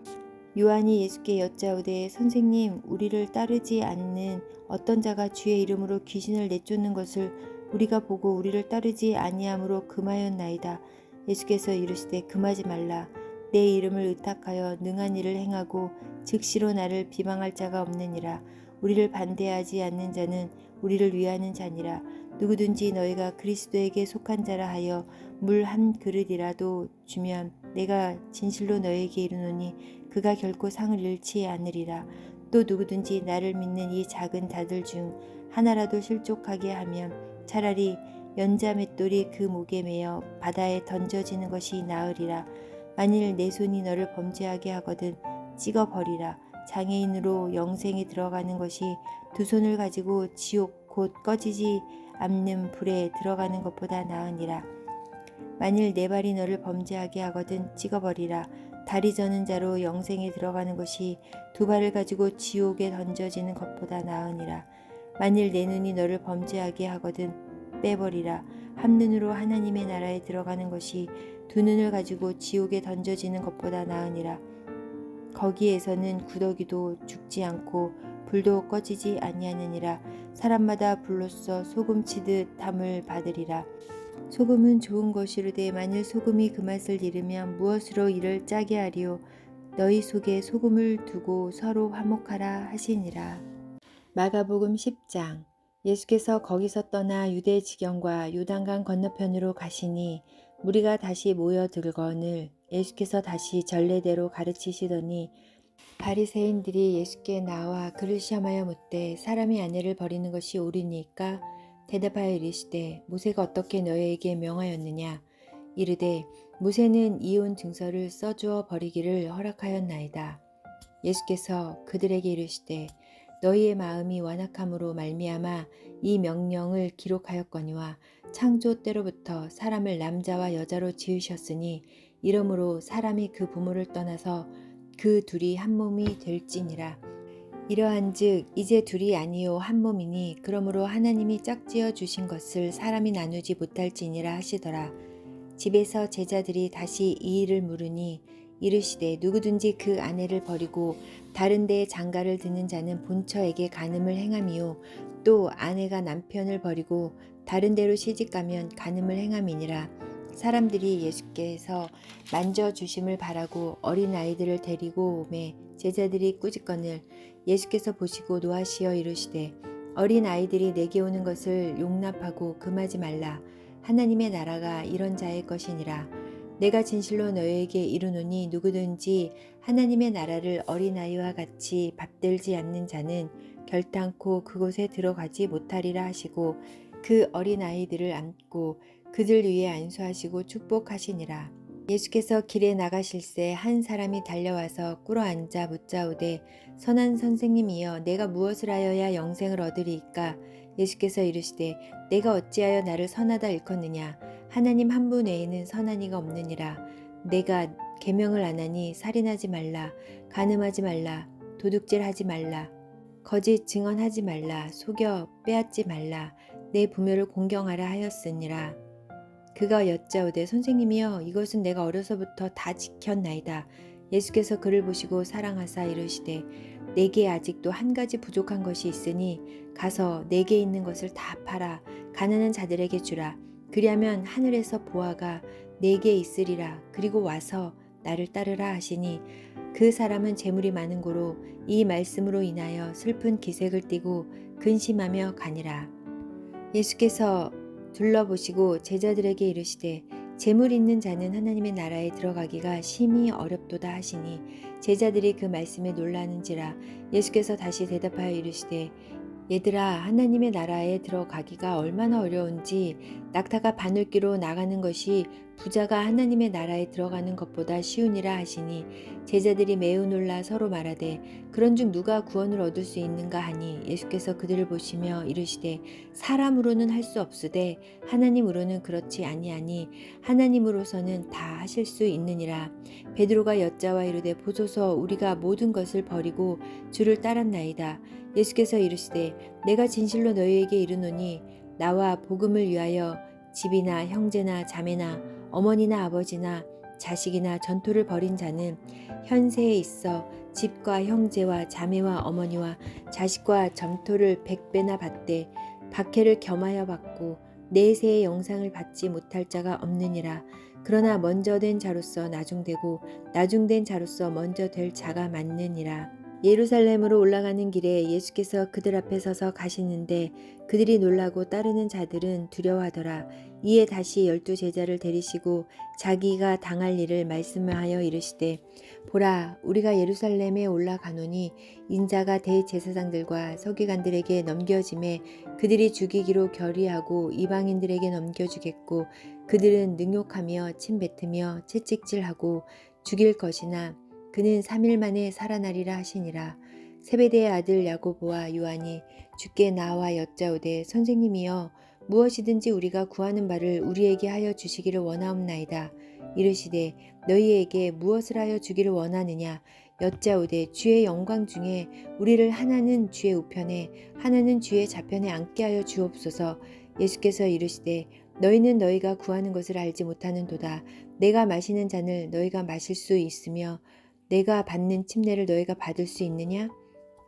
요한이 예수께 여짜오되 선생님 우리를 따르지 않는 어떤 자가 주의 이름으로 귀신을 내쫓는 것을 우리가 보고 우리를 따르지 아니함으로 금하였나이다. 예수께서 이르시되 금하지 말라. 내 이름을 의탁하여 능한 일을 행하고 즉시로 나를 비방할 자가 없느니라. 우리를 반대하지 않는 자는 우리를 위하는 자니라. 누구든지 너희가 그리스도에게 속한 자라 하여 물 한 그릇이라도 주면 내가 진실로 너희에게 이르노니 그가 결코 상을 잃지 않으리라. 또 누구든지 나를 믿는 이 작은 자들 중 하나라도 실족하게 하면 차라리 연자 맷돌이 그 목에 매어 바다에 던져지는 것이 나으리라. 만일 내 손이 너를 범죄하게 하거든 찍어 버리라. 장애인으로 영생에 들어가는 것이 두 손을 가지고 지옥 곧 꺼지지 않는 불에 들어가는 것보다 나으니라. 만일 네 발이 너를 범죄하게 하거든 찍어버리라. 다리 저는 자로 영생에 들어가는 것이 두 발을 가지고 지옥에 던져지는 것보다 나으니라. 만일 내 눈이 너를 범죄하게 하거든 빼버리라. 한 눈으로 하나님의 나라에 들어가는 것이 두 눈을 가지고 지옥에 던져지는 것보다 나으니라. 거기에서는 구더기도 죽지 않고 불도 꺼지지 아니하느니라. 사람마다 불로써 소금치듯 담을 받으리라. 소금은 좋은 것이로되 만일 소금이 그 맛을 잃으면 무엇으로 이를 짜게 하리요. 너희 속에 소금을 두고 서로 화목하라 하시니라. 마가복음 10장. 예수께서 거기서 떠나 유대 지경과 요단강 건너편으로 가시니 무리가 다시 모여들거늘 예수께서 다시 전례대로 가르치시더니 바리새인들이 예수께 나와 그를 시험하여 묻되 사람이 아내를 버리는 것이 옳으니까? 대답하여 이르시되 모세가 어떻게 너희에게 명하였느냐? 이르되 모세는 이혼 증서를 써주어 버리기를 허락하였나이다. 예수께서 그들에게 이르시되 너희의 마음이 완악함으로 말미암아 이 명령을 기록하였거니와 창조 때로부터 사람을 남자와 여자로 지으셨으니 이러므로 사람이 그 부모를 떠나서 그 둘이 한 몸이 될지니라. 이러한즉 이제 둘이 아니요 한 몸이니 그러므로 하나님이 짝지어 주신 것을 사람이 나누지 못할지니라 하시더라. 집에서 제자들이 다시 이 일을 물으니 이르시되 누구든지 그 아내를 버리고 다른 데에 장가를 드는 자는 본처에게 간음을 행함이요 또 아내가 남편을 버리고 다른 데로 시집가면 간음을 행함이니라. 사람들이 예수께서 만져주심을 바라고 어린아이들을 데리고 오매 제자들이 꾸짖거늘 예수께서 보시고 노하시어 이르시되 어린아이들이 내게 오는 것을 용납하고 금하지 말라. 하나님의 나라가 이런 자의 것이니라. 내가 진실로 너희에게 이르노니 누구든지 하나님의 나라를 어린아이와 같이 받들지 않는 자는 결단코 그곳에 들어가지 못하리라 하시고 그 어린아이들을 안고 그들 위에 안수하시고 축복하시니라. 예수께서 길에 나가실새 한 사람이 달려와서 꿇어앉아 묻자오되 선한 선생님이여 내가 무엇을 하여야 영생을 얻으리이까? 예수께서 이르시되 내가 어찌하여 나를 선하다 일컫느냐? 하나님 한 분 외에는 선한 이가 없느니라. 내가 계명을 안 하니 살인하지 말라, 간음하지 말라, 도둑질하지 말라, 거짓 증언하지 말라, 속여 빼앗지 말라, 내 부모를 공경하라 하였으니라. 그가 여짜오되 선생님이여 이것은 내가 어려서부터 다 지켰나이다. 예수께서 그를 보시고 사랑하사 이르시되 내게 아직도 한 가지 부족한 것이 있으니 가서 내게 있는 것을 다 팔아 가난한 자들에게 주라. 그리하면 하늘에서 보화가 내게 있으리라. 그리고 와서 나를 따르라 하시니 그 사람은 재물이 많은 고로 이 말씀으로 인하여 슬픈 기색을 띠고 근심하며 가니라. 예수께서 둘러보시고 제자들에게 이르시되 재물 있는 자는 하나님의 나라에 들어가기가 심히 어렵도다 하시니 제자들이 그 말씀에 놀라는지라. 예수께서 다시 대답하여 이르시되 얘들아 하나님의 나라에 들어가기가 얼마나 어려운지 낙타가 바늘귀로 나가는 것이 부자가 하나님의 나라에 들어가는 것보다 쉬우니라 하시니 제자들이 매우 놀라 서로 말하되 그런즉 누가 구원을 얻을 수 있는가 하니 예수께서 그들을 보시며 이르시되 사람으로는 할 수 없으되 하나님으로는 그렇지 아니하니 하나님으로서는 다 하실 수 있느니라. 베드로가 여짜와 이르되 보소서 우리가 모든 것을 버리고 주를 따랐나이다. 예수께서 이르시되 내가 진실로 너희에게 이르노니 나와 복음을 위하여 집이나 형제나 자매나 어머니나 아버지나 자식이나 전토를 벌인 자는 현세에 있어 집과 형제와 자매와 어머니와 자식과 전토를 100배나 받되 박해를 겸하여 받고 내세의 영상을 받지 못할 자가 없느니라. 그러나 먼저 된 자로서 나중되고 나중된 자로서 먼저 될 자가 많느니라. 예루살렘으로 올라가는 길에 예수께서 그들 앞에 서서 가시는데 그들이 놀라고 따르는 자들은 두려워하더라. 이에 다시 12 제자를 데리시고 자기가 당할 일을 말씀하여 이르시되 보라 우리가 예루살렘에 올라가노니 인자가 대제사장들과 서기관들에게 넘겨짐에 그들이 죽이기로 결의하고 이방인들에게 넘겨주겠고 그들은 능욕하며 침뱉으며 채찍질하고 죽일 것이나 그는 3일 만에 살아나리라 하시니라. 세베대의 아들 야고보와 요한이 주께 나와 여짜오되 선생님이여 무엇이든지 우리가 구하는 바를 우리에게 하여 주시기를 원하옵나이다. 이르시되 너희에게 무엇을 하여 주기를 원하느냐 여짜오되 주의 영광 중에 우리를 하나는 주의 우편에 하나는 주의 좌편에 앉게 하여 주옵소서. 예수께서 이르시되 너희는 너희가 구하는 것을 알지 못하는도다. 내가 마시는 잔을 너희가 마실 수 있으며 내가 받는 침례를 너희가 받을 수 있느냐?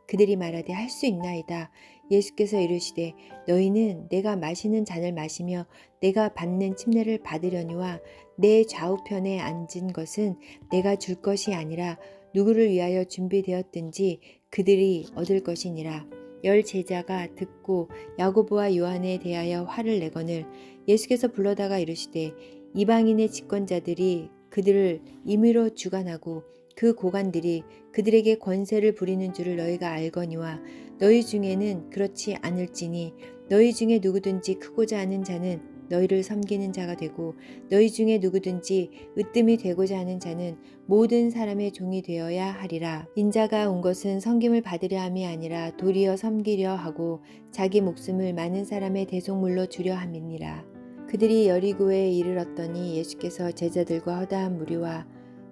그들이 말하되 할 수 있나이다. 예수께서 이르시되 너희는 내가 마시는 잔을 마시며 내가 받는 침례를 받으려니와 내 좌우편에 앉은 것은 내가 줄 것이 아니라 누구를 위하여 준비되었든지 그들이 얻을 것이니라. 열 제자가 듣고 야고보와 요한에 대하여 화를 내거늘 예수께서 불러다가 이르시되 이방인의 집권자들이 그들을 임의로 주관하고 그 고관들이 그들에게 권세를 부리는 줄을 너희가 알거니와 너희 중에는 그렇지 않을지니 너희 중에 누구든지 크고자 하는 자는 너희를 섬기는 자가 되고 너희 중에 누구든지 으뜸이 되고자 하는 자는 모든 사람의 종이 되어야 하리라. 인자가 온 것은 섬김을 받으려 함이 아니라 도리어 섬기려 하고 자기 목숨을 많은 사람의 대속물로 주려 함이니라. 그들이 여리고에 이르렀더니 예수께서 제자들과 허다한 무리와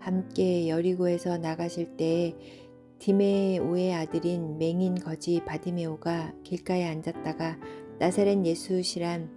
함께 여리고에서 나가실 때에 디메오의 아들인 맹인 거지 바디메오가 길가에 앉았다가 나사렛 예수시란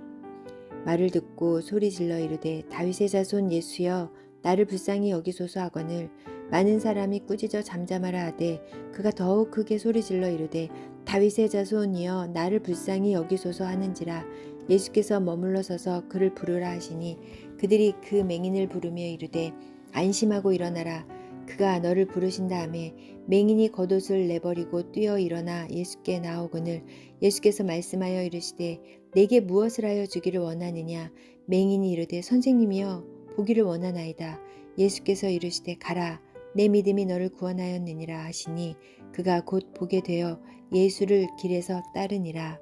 말을 듣고 소리질러 이르되 다윗의 자손 예수여 나를 불쌍히 여기소서 하거늘 많은 사람이 꾸짖어 잠잠하라 하되 그가 더욱 크게 소리질러 이르되 다윗의 자손이여 나를 불쌍히 여기소서 하는지라. 예수께서 머물러 서서 그를 부르라 하시니 그들이 그 맹인을 부르며 이르되 안심하고 일어나라. 그가 너를 부르신다 하매 맹인이 겉옷을 내버리고 뛰어 일어나 예수께 나오거늘 예수께서 말씀하여 이르시되 내게 무엇을 하여 주기를 원하느냐. 맹인이 이르되 선생님이여 보기를 원하나이다. 예수께서 이르시되 가라 내 믿음이 너를 구원하였느니라 하시니 그가 곧 보게 되어 예수를 길에서 따르니라.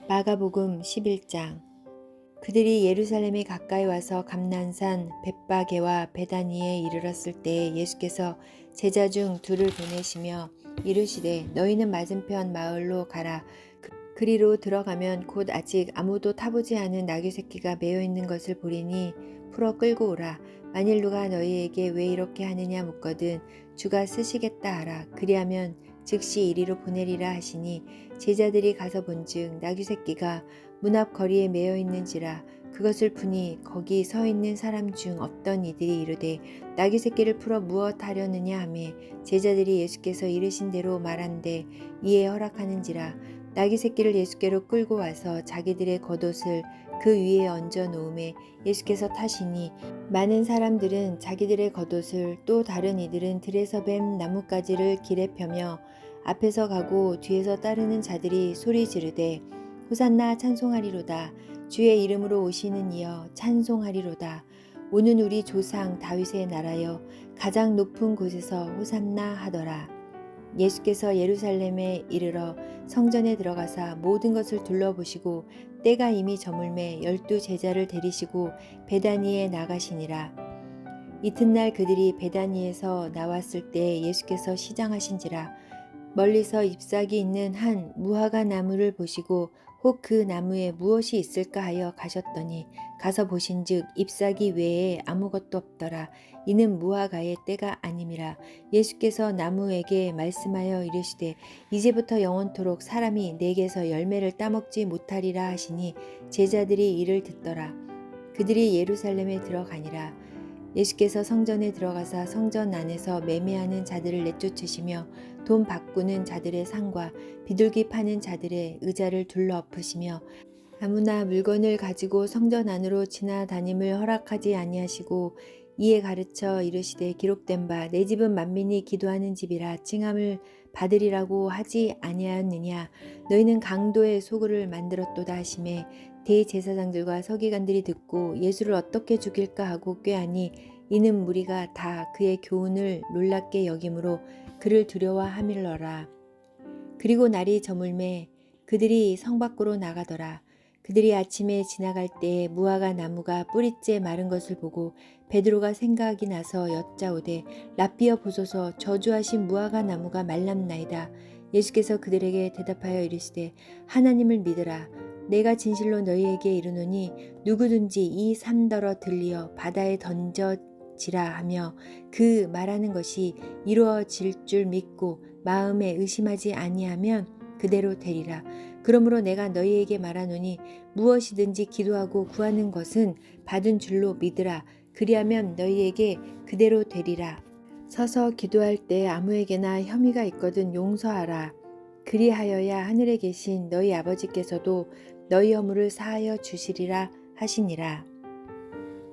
마가복음 11장. 그들이 예루살렘에 가까이 와서 감난산 벳바게와 베다니에 이르렀을 때 예수께서 제자 중 둘을 보내시며 이르시되 너희는 맞은편 마을로 가라. 그리로 들어가면 곧 아직 아무도 타보지 않은 나귀 새끼가 매여 있는 것을 보리니 풀어 끌고 오라. 만일 누가 너희에게 왜 이렇게 하느냐 묻거든 주가 쓰시겠다 하라. 그리하면 즉시 이리로 보내리라 하시니 제자들이 가서 본즉 나귀 새끼가 문 앞 거리에 매여 있는지라. 그것을 보니 거기 서 있는 사람 중 없던 이들이 이르되 나귀 새끼를 풀어 무엇 하려느냐 하매 제자들이 예수께서 이르신 대로 말한데 이에 허락하는지라. 나귀 새끼를 예수께로 끌고 와서 자기들의 겉옷을 그 위에 얹어 놓음에 예수께서 타시니 많은 사람들은 자기들의 겉옷을 또 다른 이들은 들에서 뱀 나뭇가지를 길에 펴며 앞에서 가고 뒤에서 따르는 자들이 소리 지르되 호산나 찬송하리로다. 주의 이름으로 오시는 이여 찬송하리로다. 오는 우리 조상 다윗의 나라여 가장 높은 곳에서 호산나 하더라. 예수께서 예루살렘에 이르러 성전에 들어가사 모든 것을 둘러보시고 때가 이미 저물매 12 제자를 데리시고 베다니에 나가시니라. 이튿날 그들이 베다니에서 나왔을 때 예수께서 시장하신지라. 멀리서 잎사귀 있는 한 무화과 나무를 보시고 혹 그 나무에 무엇이 있을까 하여 가셨더니 가서 보신즉 잎사귀 외에 아무것도 없더라. 이는 무화과의 때가 아님이라. 예수께서 나무에게 말씀하여 이르시되 이제부터 영원토록 사람이 내게서 열매를 따먹지 못하리라 하시니 제자들이 이를 듣더라. 그들이 예루살렘에 들어가니라. 예수께서 성전에 들어가사 성전 안에서 매매하는 자들을 내쫓으시며 돈 바꾸는 자들의 상과 비둘기 파는 자들의 의자를 둘러 엎으시며 아무나 물건을 가지고 성전 안으로 지나다님을 허락하지 아니하시고 이에 가르쳐 이르시되 기록된 바 내 집은 만민이 기도하는 집이라 칭함을 받으리라고 하지 아니하였느냐. 너희는 강도의 소굴을 만들었도다 하시매 대제사장들과 서기관들이 듣고 예수를 어떻게 죽일까 하고 꾀하니 이는 무리가 다 그의 교훈을 놀랍게 여김으로 그를 두려워함일러라. 그리고 날이 저물매 그들이 성 밖으로 나가더라. 그들이 아침에 지나갈 때에 무화과 나무가 뿌리째 마른 것을 보고 베드로가 생각이 나서 여짜오되 라삐어 보소서 저주하신 무화과 나무가 말랐나이다. 예수께서 그들에게 대답하여 이르시되 하나님을 믿으라. 내가 진실로 너희에게 이르노니 누구든지 이 산더러 들리어 바다에 던져지라 하며 그 말하는 것이 이루어질 줄 믿고 마음에 의심하지 아니하면 그대로 되리라. 그러므로 내가 너희에게 말하노니 무엇이든지 기도하고 구하는 것은 받은 줄로 믿으라. 그리하면 너희에게 그대로 되리라. 서서 기도할 때 아무에게나 혐의가 있거든 용서하라. 그리하여야 하늘에 계신 너희 아버지께서도 너희 허물을 사하여 주시리라 하시니라.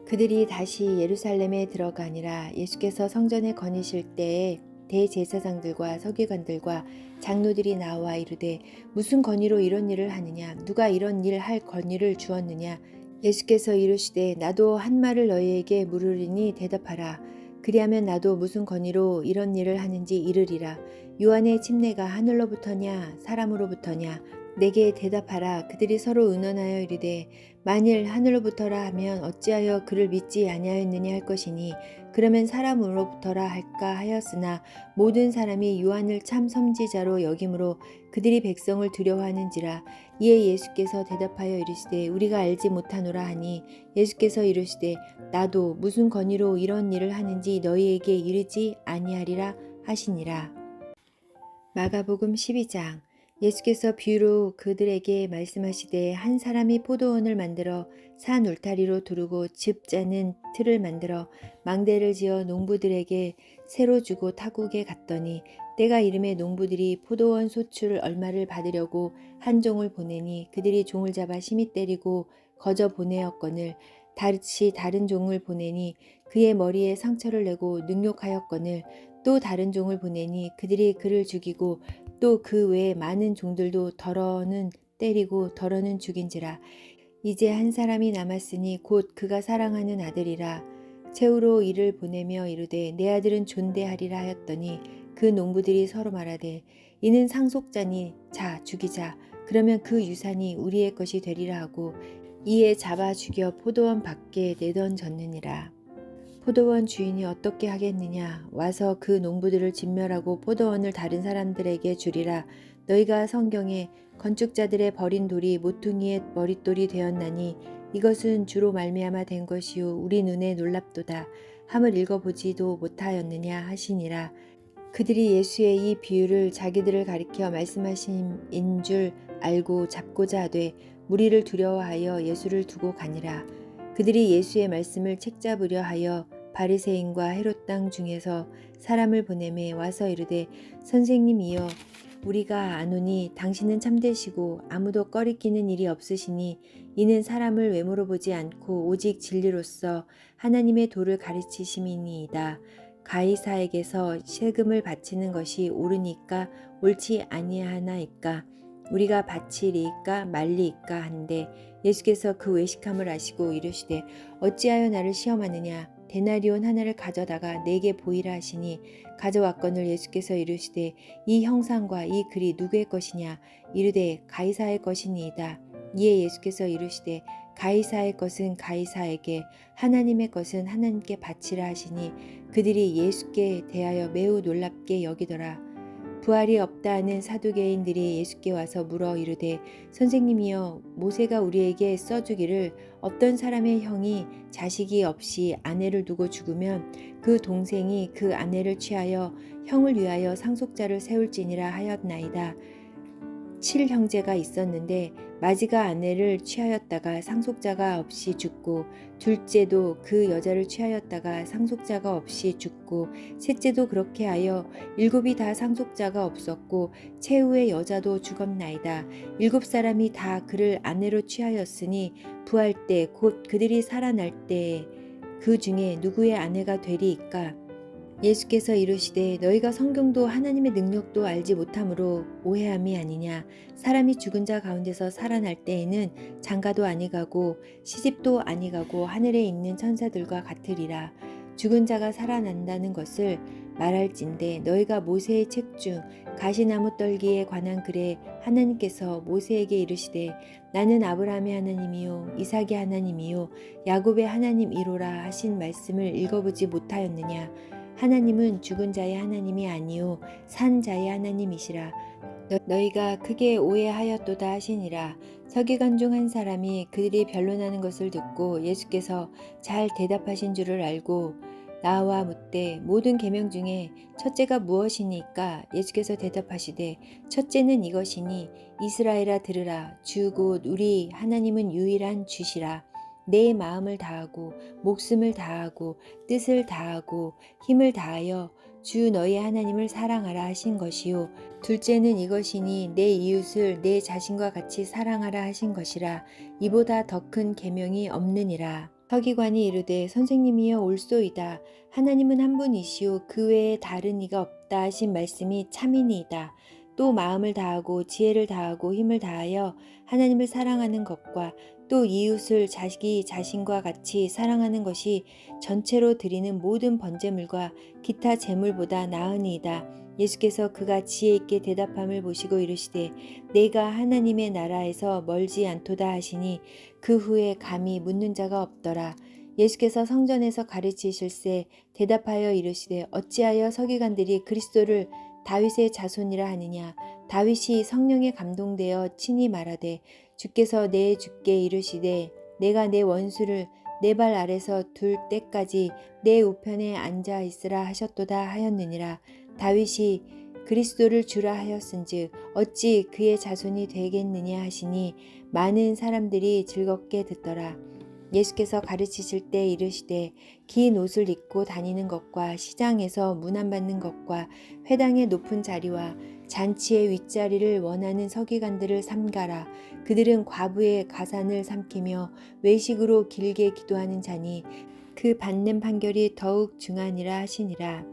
그들이 다시 예루살렘에 들어가니라. 예수께서 성전에 거니실 때에 대제사장들과 서기관들과 장로들이 나와 이르되 무슨 권위로 이런 일을 하느냐? 누가 이런 일 할 권위를 주었느냐? 예수께서 이르시되 나도 한 말을 너희에게 물으리니 대답하라. 그리하면 나도 무슨 권위로 이런 일을 하는지 이르리라. 요한의 침례가 하늘로부터냐 사람으로부터냐? 내게 대답하라. 그들이 서로 의논하여 이르되 만일 하늘로부터라 하면 어찌하여 그를 믿지 아니하였느냐 할 것이니 그러면 사람으로부터라 할까 하였으나 모든 사람이 요한을 참 선지자로 여김으로 그들이 백성을 두려워하는지라. 이에 예수께서 대답하여 이르시되 우리가 알지 못하노라 하니 예수께서 이르시되 나도 무슨 권위로 이런 일을 하는지 너희에게 이르지 아니하리라 하시니라. 마가복음 12장. 예수께서 비유로 그들에게 말씀하시되 한 사람이 포도원을 만들어 산 울타리로 두르고 즙 짜는 틀을 만들어 망대를 지어 농부들에게 새로 주고 타국에 갔더니 때가 이름에 농부들이 포도원 소출을 얼마를 받으려고 한 종을 보내니 그들이 종을 잡아 심히 때리고 거저 보내었거늘 다시 다른 종을 보내니 그의 머리에 상처를 내고 능욕하였거늘 또 다른 종을 보내니 그들이 그를 죽이고 또 그 외에 많은 종들도 덜어는 때리고 덜어는 죽인지라. 이제 한 사람이 남았으니 곧 그가 사랑하는 아들이라. 최후로 이를 보내며 이르되 내 아들은 존대하리라 하였더니 그 농부들이 서로 말하되 이는 상속자니 자 죽이자. 그러면 그 유산이 우리의 것이 되리라 하고 이에 잡아 죽여 포도원 밖에 내던졌느니라. 포도원 주인이 어떻게 하겠느냐? 와서 그 농부들을 진멸하고 포도원을 다른 사람들에게 주리라. 너희가 성경에 건축자들의 버린 돌이 모퉁이의 머릿돌이 되었나니 이것은 주로 말미암아 된 것이요 우리 눈에 놀랍도다. 함을 읽어보지도 못하였느냐 하시니라. 그들이 예수의 이 비유를 자기들을 가리켜 말씀하심인 줄 알고 잡고자 하되 무리를 두려워하여 예수를 두고 가니라. 그들이 예수의 말씀을 책잡으려 하여 바리새인과 헤롯 땅 중에서 사람을 보내매 와서 이르되 선생님이여 우리가 아노니 당신은 참되시고 아무도 꺼리끼는 일이 없으시니 이는 사람을 외모로 보지 않고 오직 진리로서 하나님의 도를 가르치심이니이다. 가이사에게서 세금을 바치는 것이 옳으니까 옳지 아니하나이까 우리가 바치리이까 말리이까 한데 예수께서 그 외식함을 아시고 이르시되 어찌하여 나를 시험하느냐 데나리온 하나를 가져다가 내게 보이라 하시니 가져왔거늘 예수께서 이르시되 이 형상과 이 글이 누구의 것이냐 이르되 가이사의 것이니이다. 이에 예수께서 이르시되 가이사의 것은 가이사에게 하나님의 것은 하나님께 바치라 하시니 그들이 예수께 대하여 매우 놀랍게 여기더라. 부활이 없다 하는 사두개인들이 예수께 와서 물어 이르되 선생님이여 모세가 우리에게 써주기를 어떤 사람의 형이 자식이 없이 아내를 두고 죽으면 그 동생이 그 아내를 취하여 형을 위하여 상속자를 세울지니라 하였나이다. 7형제가 있었는데 마지가 아내를 취하였다가 상속자가 없이 죽고 둘째도 그 여자를 취하였다가 상속자가 없이 죽고 셋째도 그렇게 하여 7이 다 상속자가 없었고 최후의 여자도 죽었나이다. 7사람이 다 그를 아내로 취하였으니 부할 때 곧 그들이 살아날 때에 그 중에 누구의 아내가 되리이까? 예수께서 이르시되 너희가 성경도 하나님의 능력도 알지 못함으로 오해함이 아니냐. 사람이 죽은 자 가운데서 살아날 때에는 장가도 아니가고 시집도 아니가고 하늘에 있는 천사들과 같으리라. 죽은 자가 살아난다는 것을 말할진대 너희가 모세의 책 중 가시나무 떨기에 관한 글에 하나님께서 모세에게 이르시되 나는 아브라함의 하나님이요 이삭의 하나님이요 야곱의 하나님이로라 하신 말씀을 읽어보지 못하였느냐. 하나님은 죽은 자의 하나님이 아니요 산 자의 하나님이시라. 너희가 크게 오해하였도다 하시니라. 서기관 중 한 사람이 그들이 변론하는 것을 듣고 예수께서 잘 대답하신 줄을 알고 나와 묻되 모든 계명 중에 첫째가 무엇이니까? 예수께서 대답하시되 첫째는 이것이니 이스라엘아 들으라. 주 곧 우리 하나님은 유일한 주시라. 내 마음을 다하고 목숨을 다하고 뜻을 다하고 힘을 다하여 주 너희 하나님을 사랑하라 하신 것이요 둘째는 이것이니 내 이웃을 내 자신과 같이 사랑하라 하신 것이라. 이보다 더 큰 계명이 없느니라. 서기관이 이르되 선생님이여 옳소이다. 하나님은 한 분이시오 그 외에 다른 이가 없다 하신 말씀이 참이니이다. 또 마음을 다하고 지혜를 다하고 힘을 다하여 하나님을 사랑하는 것과 또 이웃을 자기 자신과 같이 사랑하는 것이 전체로 드리는 모든 번제물과 기타 제물보다 나으니이다. 예수께서 그가 지혜 있게 대답함을 보시고 이르시되 내가 하나님의 나라에서 멀지 않도다 하시니 그 후에 감히 묻는 자가 없더라. 예수께서 성전에서 가르치실세 대답하여 이르시되 어찌하여 서기관들이 그리스도를 다윗의 자손이라 하느냐. 다윗이 성령에 감동되어 친히 말하되 주께서 내 주께 이르시되 내가 내 원수를 내 발 아래서 둘 때까지 내 우편에 앉아 있으라 하셨도다 하였느니라. 다윗이 그리스도를 주라 하였은즉 어찌 그의 자손이 되겠느냐 하시니 많은 사람들이 즐겁게 듣더라. 예수께서 가르치실 때 이르시되 긴 옷을 입고 다니는 것과 시장에서 문안받는 것과 회당의 높은 자리와 잔치의 윗자리를 원하는 서기관들을 삼가라. 그들은 과부의 가산을 삼키며 외식으로 길게 기도하는 자니 그 받는 판결이 더욱 중하니라 하시니라.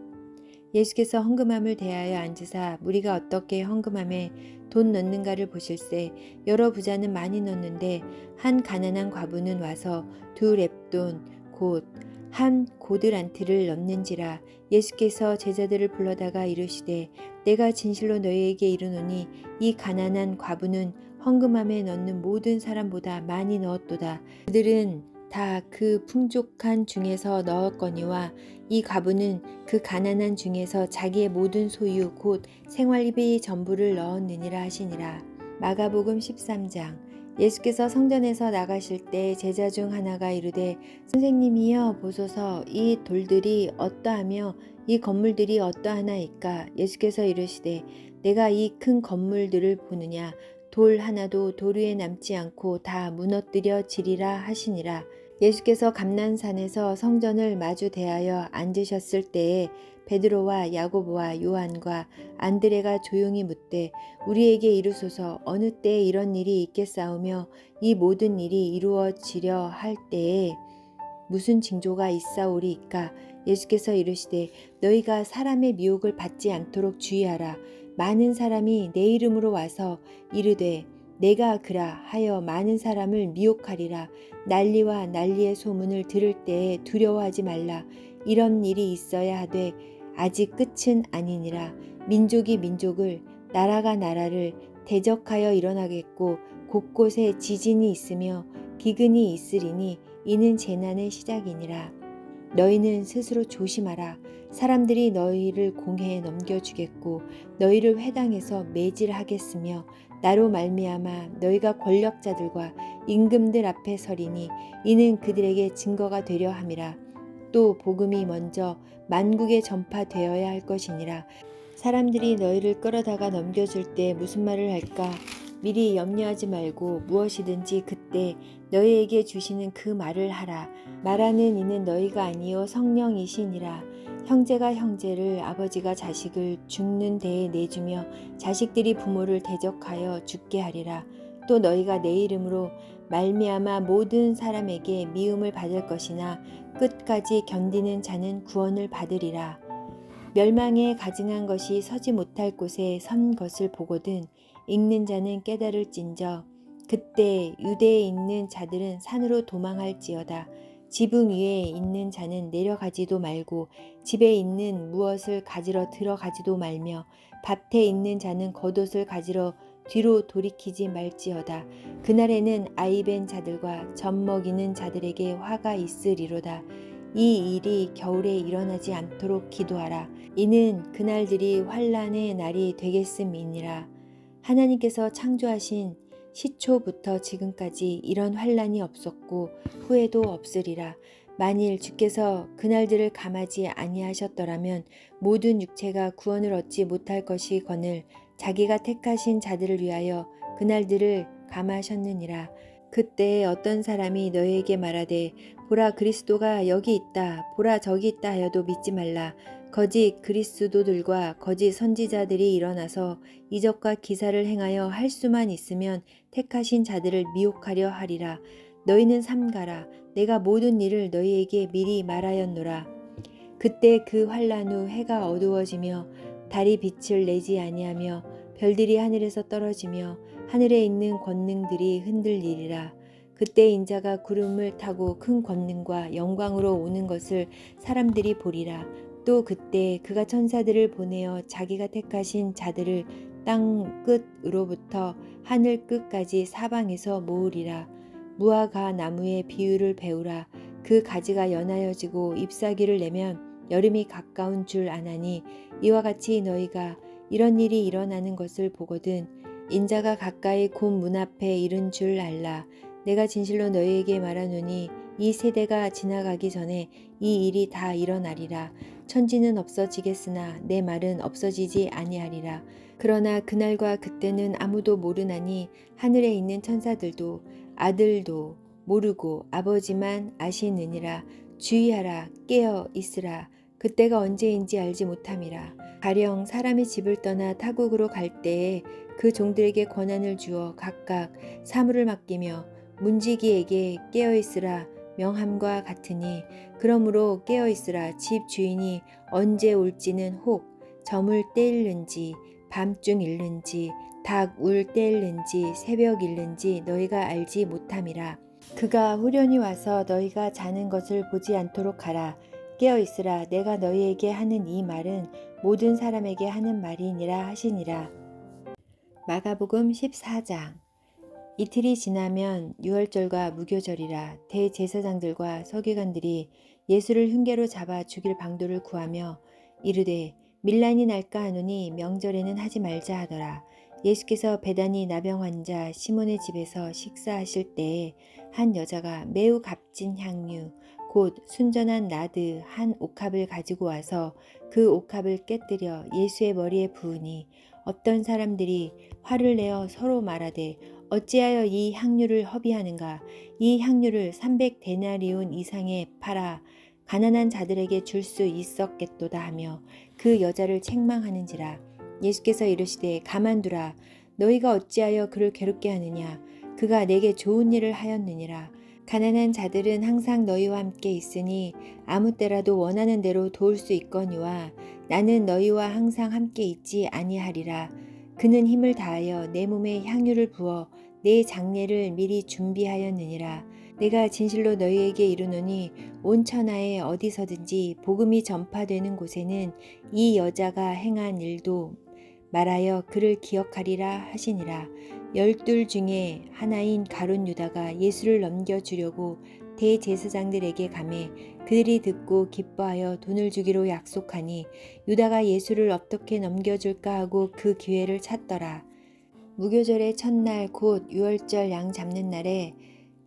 예수께서 헌금함을 대하여 앉으사 무리가 어떻게 헌금함에 돈 넣는가를 보실세 여러 부자는 많이 넣는데 한 가난한 과부는 와서 두 렙돈 곧 한 고드란트를 넣는지라. 예수께서 제자들을 불러다가 이르시되 내가 진실로 너희에게 이르노니 이 가난한 과부는 헌금함에 넣는 모든 사람보다 많이 넣었도다. 그들은 다 그 풍족한 중에서 넣었거니와 이 과부는 그 가난한 중에서 자기의 모든 소유 곧 생활비 전부를 넣었느니라 하시니라. 마가복음 13장. 예수께서 성전에서 나가실 때 제자 중 하나가 이르되 선생님이여 보소서 이 돌들이 어떠하며 이 건물들이 어떠하나이까. 예수께서 이르시되 내가 이 큰 건물들을 보느냐. 돌 하나도 돌 위에 남지 않고 다 무너뜨려 지리라 하시니라. 예수께서 감난산에서 성전을 마주 대하여 앉으셨을 때에 베드로와 야고보와 요한과 안드레가 조용히 묻되 우리에게 이르소서 어느 때에 이런 일이 있겠사오며 이 모든 일이 이루어지려 할 때에 무슨 징조가 있사오리이까. 예수께서 이르시되 너희가 사람의 미혹을 받지 않도록 주의하라. 많은 사람이 내 이름으로 와서 이르되 내가 그라 하여 많은 사람을 미혹하리라. 난리와 난리의 소문을 들을 때에 두려워하지 말라. 이런 일이 있어야 하되 아직 끝은 아니니라. 민족이 민족을 나라가 나라를 대적하여 일어나겠고 곳곳에 지진이 있으며 기근이 있으리니 이는 재난의 시작이니라. 너희는 스스로 조심하라. 사람들이 너희를 공회에 넘겨주겠고 너희를 회당에서 매질하겠으며 나로 말미암아 너희가 권력자들과 임금들 앞에 서리니 이는 그들에게 증거가 되려 함이라. 또 복음이 먼저 만국에 전파되어야 할 것이니라. 사람들이 너희를 끌어다가 넘겨줄 때 무슨 말을 할까? 미리 염려하지 말고 무엇이든지 그때 너희에게 주시는 그 말을 하라. 말하는 이는 너희가 아니요 성령이시니라. 형제가 형제를 아버지가 자식을 죽는 데에 내주며 자식들이 부모를 대적하여 죽게 하리라. 또 너희가 내 이름으로 말미암아 모든 사람에게 미움을 받을 것이나 끝까지 견디는 자는 구원을 받으리라. 멸망에 가증한 것이 서지 못할 곳에 선 것을 보거든 읽는 자는 깨달을진저 그때 유대에 있는 자들은 산으로 도망할지어다. 지붕 위에 있는 자는 내려가지도 말고 집에 있는 무엇을 가지러 들어가지도 말며 밭에 있는 자는 겉옷을 가지러 뒤로 돌이키지 말지어다. 그날에는 아이벤 자들과 젖먹이는 자들에게 화가 있으리로다. 이 일이 겨울에 일어나지 않도록 기도하라. 이는 그날들이 환난의 날이 되겠음이니라. 하나님께서 창조하신 시초부터 지금까지 이런 환난이 없었고 후에도 없으리라. 만일 주께서 그날들을 감하지 아니하셨더라면 모든 육체가 구원을 얻지 못할 것이거늘 자기가 택하신 자들을 위하여 그날들을 감하셨느니라. 그때 어떤 사람이 너희에게 말하되 보라 그리스도가 여기 있다 보라 저기 있다 하여도 믿지 말라. 거짓 그리스도들과 거짓 선지자들이 일어나서 이적과 기사를 행하여 할 수만 있으면 택하신 자들을 미혹하려 하리라. 너희는 삼가라. 내가 모든 일을 너희에게 미리 말하였노라. 그때 그 환난 후 해가 어두워지며 달이 빛을 내지 아니하며 별들이 하늘에서 떨어지며 하늘에 있는 권능들이 흔들리리라. 그때 인자가 구름을 타고 큰 권능과 영광으로 오는 것을 사람들이 보리라. 또 그때 그가 천사들을 보내어 자기가 택하신 자들을 땅 끝으로부터 하늘 끝까지 사방에서 모으리라. 무화과 나무의 비유를 배우라. 그 가지가 연하여지고 잎사귀를 내면 여름이 가까운 줄 아나니 이와 같이 너희가 이런 일이 일어나는 것을 보거든 인자가 가까이 곧 문 앞에 이른 줄 알라. 내가 진실로 너희에게 말하노니 이 세대가 지나가기 전에 이 일이 다 일어나리라. 천지는 없어지겠으나 내 말은 없어지지 아니하리라. 그러나 그날과 그때는 아무도 모르나니 하늘에 있는 천사들도 아들도 모르고 아버지만 아시느니라. 주의하라. 깨어 있으라. 그때가 언제인지 알지 못함이라. 가령 사람이 집을 떠나 타국으로 갈 때에 그 종들에게 권한을 주어 각각 사물을 맡기며 문지기에게 깨어 있으라 명함과 같으니 그러므로 깨어 있으라. 집 주인이 언제 올지는 혹 저물 때일는지 밤중 일는지 닭 울 때일는지 새벽 일는지 너희가 알지 못함이라. 그가 후련히 와서 너희가 자는 것을 보지 않도록 하라. 깨어 있으라. 내가 너희에게 하는 이 말은 모든 사람에게 하는 말이니라 하시니라. 마가복음 14장. 이틀이 지나면 유월절과 무교절이라. 대제사장들과 서기관들이 예수를 흉계로 잡아 죽일 방도를 구하며 이르되 밀란이 날까 하노니 명절에는 하지 말자 하더라. 예수께서 베다니 나병 환자 시몬의 집에서 식사하실 때에 한 여자가 매우 값진 향유 곧 순전한 나드 한 옥합을 가지고 와서 그 옥합을 깨뜨려 예수의 머리에 부으니 어떤 사람들이 화를 내어 서로 말하되 어찌하여 이 향유를 허비하는가. 이 향유를 300데나리온 이상에 팔아 가난한 자들에게 줄 수 있었겠도다 하며 그 여자를 책망하는지라. 예수께서 이르시되 가만두라. 너희가 어찌하여 그를 괴롭게 하느냐. 그가 내게 좋은 일을 하였느니라. 가난한 자들은 항상 너희와 함께 있으니 아무 때라도 원하는 대로 도울 수 있거니와 나는 너희와 항상 함께 있지 아니하리라. 그는 힘을 다하여 내 몸에 향유를 부어 내 장례를 미리 준비하였느니라. 내가 진실로 너희에게 이르노니 온 천하에 어디서든지 복음이 전파되는 곳에는 이 여자가 행한 일도 말하여 그를 기억하리라 하시니라. 12 중에 하나인 가룟 유다가 예수를 넘겨주려고 대제사장들에게 가매 그들이 듣고 기뻐하여 돈을 주기로 약속하니 유다가 예수를 어떻게 넘겨줄까 하고 그 기회를 찾더라. 무교절의 첫날 곧 유월절 양 잡는 날에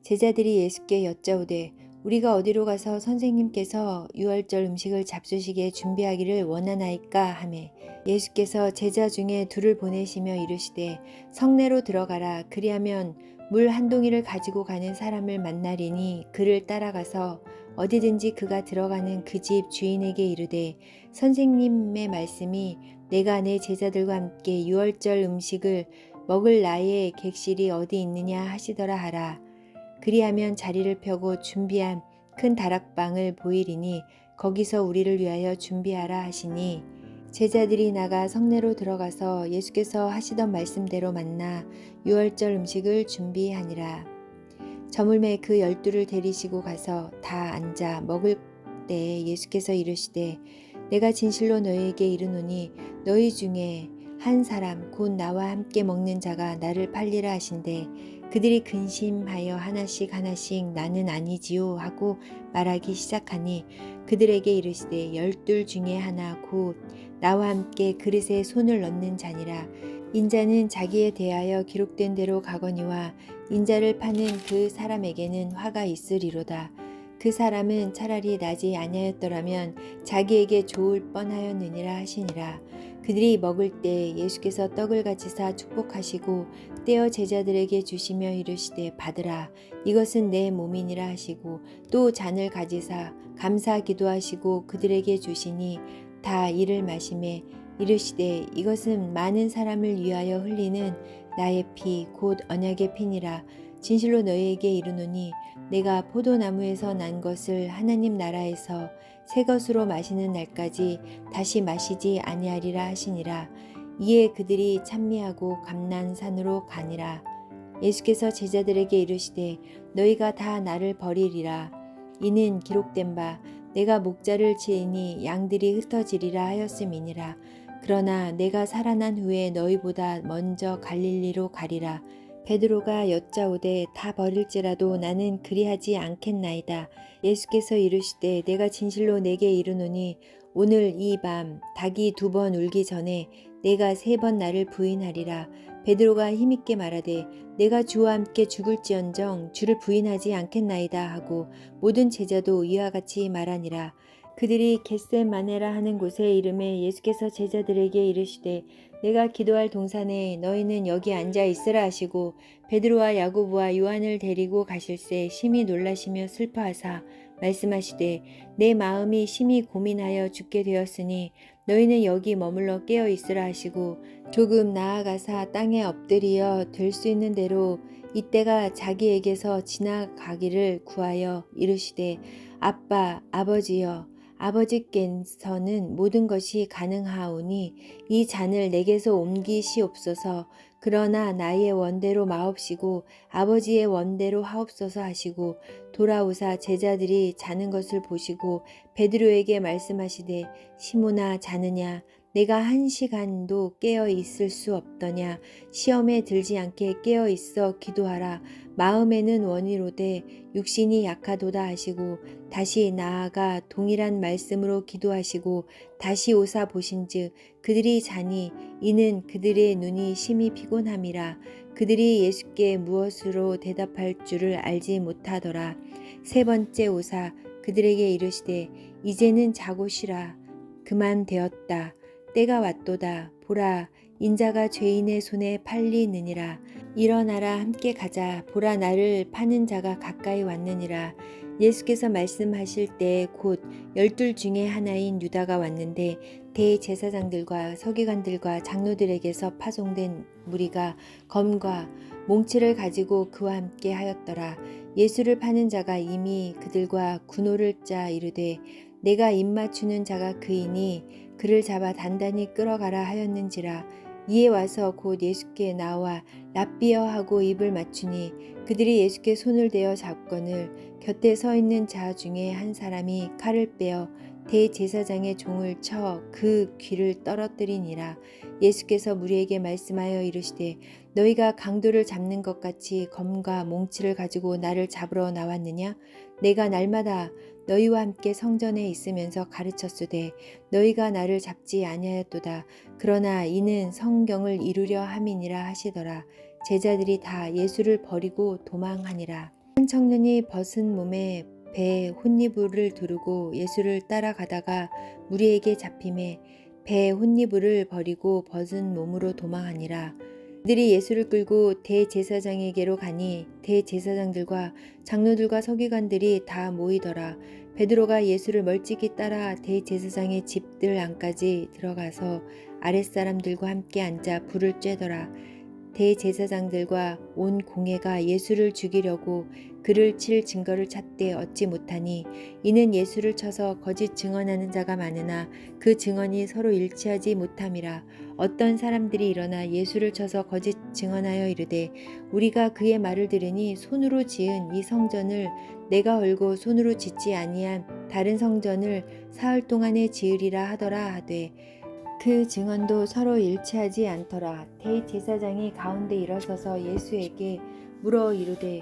제자들이 예수께 여짜오되 우리가 어디로 가서 선생님께서 유월절 음식을 잡수시게 준비하기를 원하나이까 하매 예수께서 제자 중에 둘을 보내시며 이르시되 성내로 들어가라. 그리하면 물 한 동이를 가지고 가는 사람을 만나리니 그를 따라가서 어디든지 그가 들어가는 그 집 주인에게 이르되 선생님의 말씀이 내가 내 제자들과 함께 유월절 음식을 먹을 나의 객실이 어디 있느냐 하시더라 하라. 그리하면 자리를 펴고 준비한 큰 다락방을 보이리니 거기서 우리를 위하여 준비하라 하시니 제자들이 나가 성내로 들어가서 예수께서 하시던 말씀대로 만나 유월절 음식을 준비하니라. 저물매 그 12를 데리시고 가서 다 앉아 먹을 때에 예수께서 이르시되 내가 진실로 너희에게 이르노니 너희 중에 한 사람 곧 나와 함께 먹는 자가 나를 팔리라 하신대 그들이 근심하여 하나씩 하나씩 나는 아니지요 하고 말하기 시작하니 그들에게 이르시되 12 중에 하나 곧 나와 함께 그릇에 손을 넣는 자니라 인자는 자기에 대하여 기록된 대로 가거니와 인자를 파는 그 사람에게는 화가 있으리로다. 그 사람은 차라리 나지 아니하였더라면 자기에게 좋을 뻔하였느니라 하시니라. 그들이 먹을 때 예수께서 떡을 가지사 축복하시고 떼어 제자들에게 주시며 이르시되 받으라 이것은 내 몸이니라 하시고 또 잔을 가지사 감사 기도하시고 그들에게 주시니 다 이를 마시매 이르시되 이것은 많은 사람을 위하여 흘리는 나의 피 곧 언약의 피니라. 진실로 너희에게 이르노니 내가 포도나무에서 난 것을 하나님 나라에서 새 것으로 마시는 날까지 다시 마시지 아니하리라 하시니라. 이에 그들이 찬미하고 감난산으로 가니라. 예수께서 제자들에게 이르시되 너희가 다 나를 버리리라. 이는 기록된 바 내가 목자를 치리니 양들이 흩어지리라 하였음이니라. 그러나 내가 살아난 후에 너희보다 먼저 갈릴리로 가리라. 베드로가 여짜오되 다 버릴지라도 나는 그리하지 않겠나이다. 예수께서 이르시되 내가 진실로 내게 이르노니 오늘 이 밤 닭이 2번 울기 전에 내가 3번 나를 부인하리라. 베드로가 힘있게 말하되 내가 주와 함께 죽을지언정 주를 부인하지 않겠나이다 하고 모든 제자도 이와 같이 말하니라. 그들이 겟세마네라 하는 곳에 이름에 예수께서 제자들에게 이르시되 내가 기도할 동산에 너희는 여기 앉아 있으라 하시고 베드로와 야고보와 요한을 데리고 가실새 심히 놀라시며 슬퍼하사 말씀하시되 내 마음이 심히 고민하여 죽게 되었으니 너희는 여기 머물러 깨어 있으라 하시고 조금 나아가사 땅에 엎드리어 될 수 있는 대로 이때가 자기에게서 지나가기를 구하여 이르시되 아빠 아버지여 아버지께서는 모든 것이 가능하오니 이 잔을 내게서 옮기시옵소서. 그러나 나의 원대로 마옵시고 아버지의 원대로 하옵소서 하시고 돌아오사 제자들이 자는 것을 보시고 베드로에게 말씀하시되 시몬아 자느냐 내가 1시간도 깨어 있을 수 없더냐 시험에 들지 않게 깨어 있어 기도하라 마음에는 원이로되 육신이 약하도다 하시고 다시 나아가 동일한 말씀으로 기도하시고 다시 오사 보신즉 그들이 자니 이는 그들의 눈이 심히 피곤함이라 그들이 예수께 무엇으로 대답할 줄을 알지 못하더라. 3번째 오사 그들에게 이르시되 이제는 자고 쉬라 그만 되었다 때가 왔도다 보라 인자가 죄인의 손에 팔리느니라 일어나라 함께 가자 보라 나를 파는 자가 가까이 왔느니라 예수께서 말씀하실 때 곧 12 중에 하나인 유다가 왔는데 대제사장들과 서기관들과 장로들에게서 파송된 무리가 검과 몽치를 가지고 그와 함께 하였더라. 예수를 파는 자가 이미 그들과 군호를 짜 이르되 내가 입맞추는 자가 그이니 그를 잡아 단단히 끌어가라 하였는지라. 이에 와서 곧 예수께 나와 랍비여 하고 입을 맞추니 그들이 예수께 손을 대어 잡거늘 곁에 서 있는 자 중에 한 사람이 칼을 빼어 대제사장의 종을 쳐 그 귀를 떨어뜨리니라. 예수께서 무리에게 말씀하여 이르시되 너희가 강도를 잡는 것 같이 검과 몽치를 가지고 나를 잡으러 나왔느냐? 내가 날마다 너희와 함께 성전에 있으면서 가르쳤으되 너희가 나를 잡지 아니하였도다. 그러나 이는 성경을 이루려 함이니라 하시더라. 제자들이 다 예수를 버리고 도망하니라. 한 청년이 벗은 몸에 배에 혼니부를 두르고 예수를 따라가다가 무리에게 잡힘에 배에 혼니부를 버리고 벗은 몸으로 도망하니라. 그들이 예수를 끌고 대제사장에게로 가니 대제사장들과 장로들과 서기관들이 다 모이더라. 베드로가 예수를 멀찍이 따라 대제사장의 집들 안까지 들어가서 아랫사람들과 함께 앉아 불을 쬐더라. 대제사장들과 온 공회가 예수를 죽이려고 그를 칠 증거를 찾되 얻지 못하니 이는 예수를 쳐서 거짓 증언하는 자가 많으나 그 증언이 서로 일치하지 못함이라. 어떤 사람들이 일어나 예수를 쳐서 거짓 증언하여 이르되 우리가 그의 말을 들으니 손으로 지은 이 성전을 내가 헐고 손으로 짓지 아니한 다른 성전을 사흘 동안에 지으리라 하더라 하되 그 증언도 서로 일치하지 않더라. 대제사장이 가운데 일어서서 예수에게 물어 이르되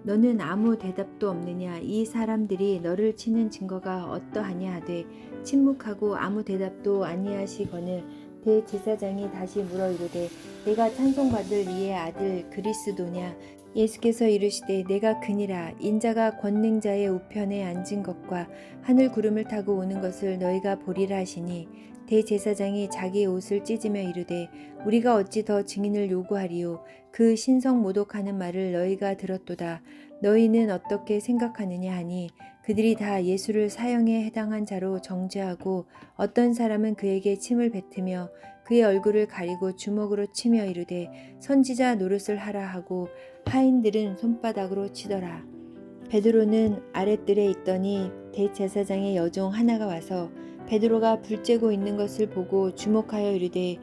너는 아무 대답도 없느냐? 이 사람들이 너를 치는 증거가 어떠하냐 하되 침묵하고 아무 대답도 아니하시거늘 대제사장이 다시 물어 이르되 내가 찬송받을 이의 아들 그리스도냐? 예수께서 이르시되 내가 그니라. 인자가 권능자의 우편에 앉은 것과 하늘 구름을 타고 오는 것을 너희가 보리라 하시니 대제사장이 자기 옷을 찢으며 이르되 우리가 어찌 더 증인을 요구하리요? 그 신성 모독하는 말을 너희가 들었도다. 너희는 어떻게 생각하느냐 하니 그들이 다 예수를 사형에 해당한 자로 정죄하고 어떤 사람은 그에게 침을 뱉으며 그의 얼굴을 가리고 주먹으로 치며 이르되 선지자 노릇을 하라 하고 하인들은 손바닥으로 치더라. 베드로는 아랫뜰에 있더니 대제사장의 여종 하나가 와서 베드로가 불 쬐고 있는 것을 보고 주목하여 이르되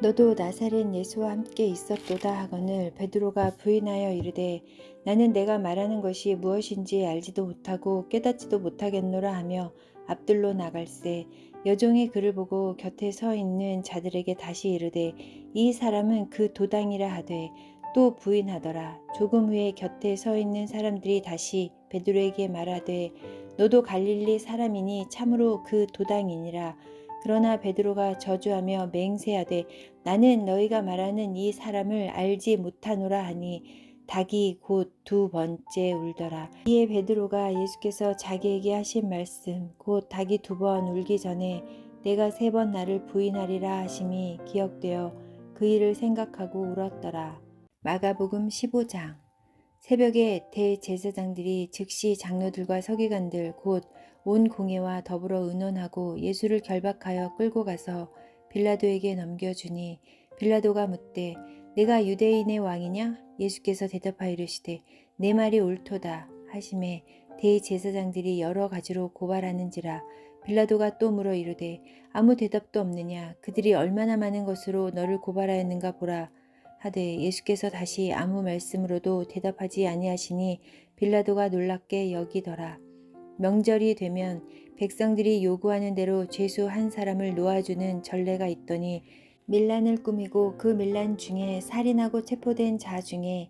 너도 나사렛 예수와 함께 있었도다 하거늘 베드로가 부인하여 이르되 나는 내가 말하는 것이 무엇인지 알지도 못하고 깨닫지도 못하겠노라 하며 앞들로 나갈새 여종이 그를 보고 곁에 서 있는 자들에게 다시 이르되 이 사람은 그 도당이라 하되 또 부인하더라. 조금 후에 곁에 서 있는 사람들이 다시 베드로에게 말하되 너도 갈릴리 사람이니 참으로 그 도당이니라. 그러나 베드로가 저주하며 맹세하되 나는 너희가 말하는 이 사람을 알지 못하노라 하니 닭이 곧 두 번째 울더라. 이에 베드로가 예수께서 자기에게 하신 말씀 곧 닭이 두 번 울기 전에 내가 세 번 나를 부인하리라 하심이 기억되어 그 일을 생각하고 울었더라. 마가복음 15장. 새벽에 대제사장들이 즉시 장로들과 서기관들 곧 온 공회와 더불어 의논하고 예수를 결박하여 끌고 가서 빌라도에게 넘겨주니 빌라도가 묻되 내가 유대인의 왕이냐? 예수께서 대답하여 이르시되 내 말이 옳도다 하시매 대제사장들이 여러 가지로 고발하는지라. 빌라도가 또 물어 이르되 아무 대답도 없느냐? 그들이 얼마나 많은 것으로 너를 고발하였는가 보라 하되 예수께서 다시 아무 말씀으로도 대답하지 아니하시니 빌라도가 놀랍게 여기더라. 명절이 되면 백성들이 요구하는 대로 죄수 한 사람을 놓아주는 전례가 있더니 밀란을 꾸미고 그 밀란 중에 살인하고 체포된 자 중에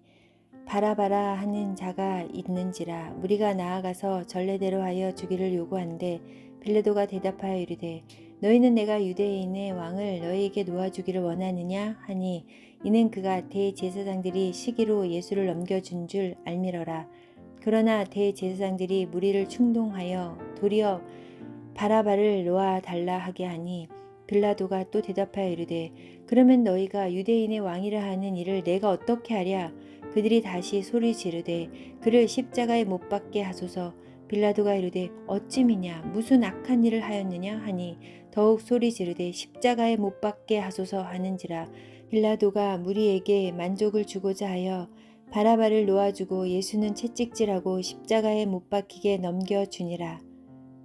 바라바라 하는 자가 있는지라. 무리가 나아가서 전례대로 하여 주기를 요구한데 빌라도가 대답하여 이르되 너희는 내가 유대인의 왕을 너희에게 놓아주기를 원하느냐 하니 이는 그가 대제사장들이 시기로 예수를 넘겨준 줄 알미러라. 그러나 대제사장들이 무리를 충동하여 도리어 바라바를 놓아 달라 하게 하니 빌라도가 또 대답하여 이르되 그러면 너희가 유대인의 왕이라 하는 일을 내가 어떻게 하랴? 그들이 다시 소리 지르되 그를 십자가에 못 박게 하소서. 빌라도가 이르되 어찌미냐 무슨 악한 일을 하였느냐 하니 더욱 소리 지르되 십자가에 못 박게 하소서 하는지라. 빌라도가 무리에게 만족을 주고자 하여 바라바를 놓아주고 예수는 채찍질하고 십자가에 못 박히게 넘겨주니라.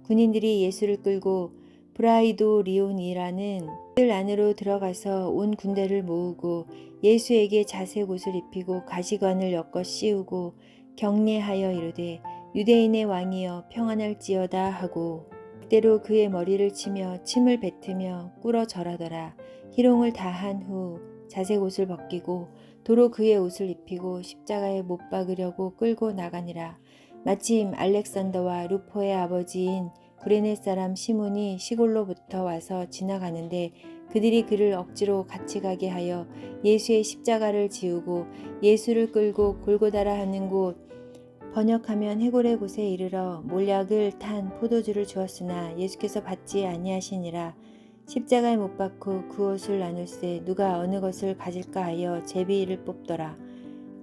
군인들이 예수를 끌고 브라이도리온이라는 뜰 안으로 들어가서 온 군대를 모으고 예수에게 자색 옷을 입히고 가시관을 엮어 씌우고 경례하여 이르되 유대인의 왕이여 평안할지어다 하고 때로 그의 머리를 치며 침을 뱉으며 꿇어 절하더라. 희롱을 다한 후 자색 옷을 벗기고 도로 그의 옷을 입히고 십자가에 못 박으려고 끌고 나가니라. 마침 알렉산더와 루포의 아버지인 구레네 사람 시몬이 시골로부터 와서 지나가는데 그들이 그를 억지로 같이 가게 하여 예수의 십자가를 지우고 예수를 끌고 골고다라 하는 곳 번역하면 해골의 곳에 이르러 몰약을 탄 포도주를 주었으나 예수께서 받지 아니하시니라. 십자가에 못 박고 그 옷을 나눌세 누가 어느 것을 가질까 하여 제비를 뽑더라.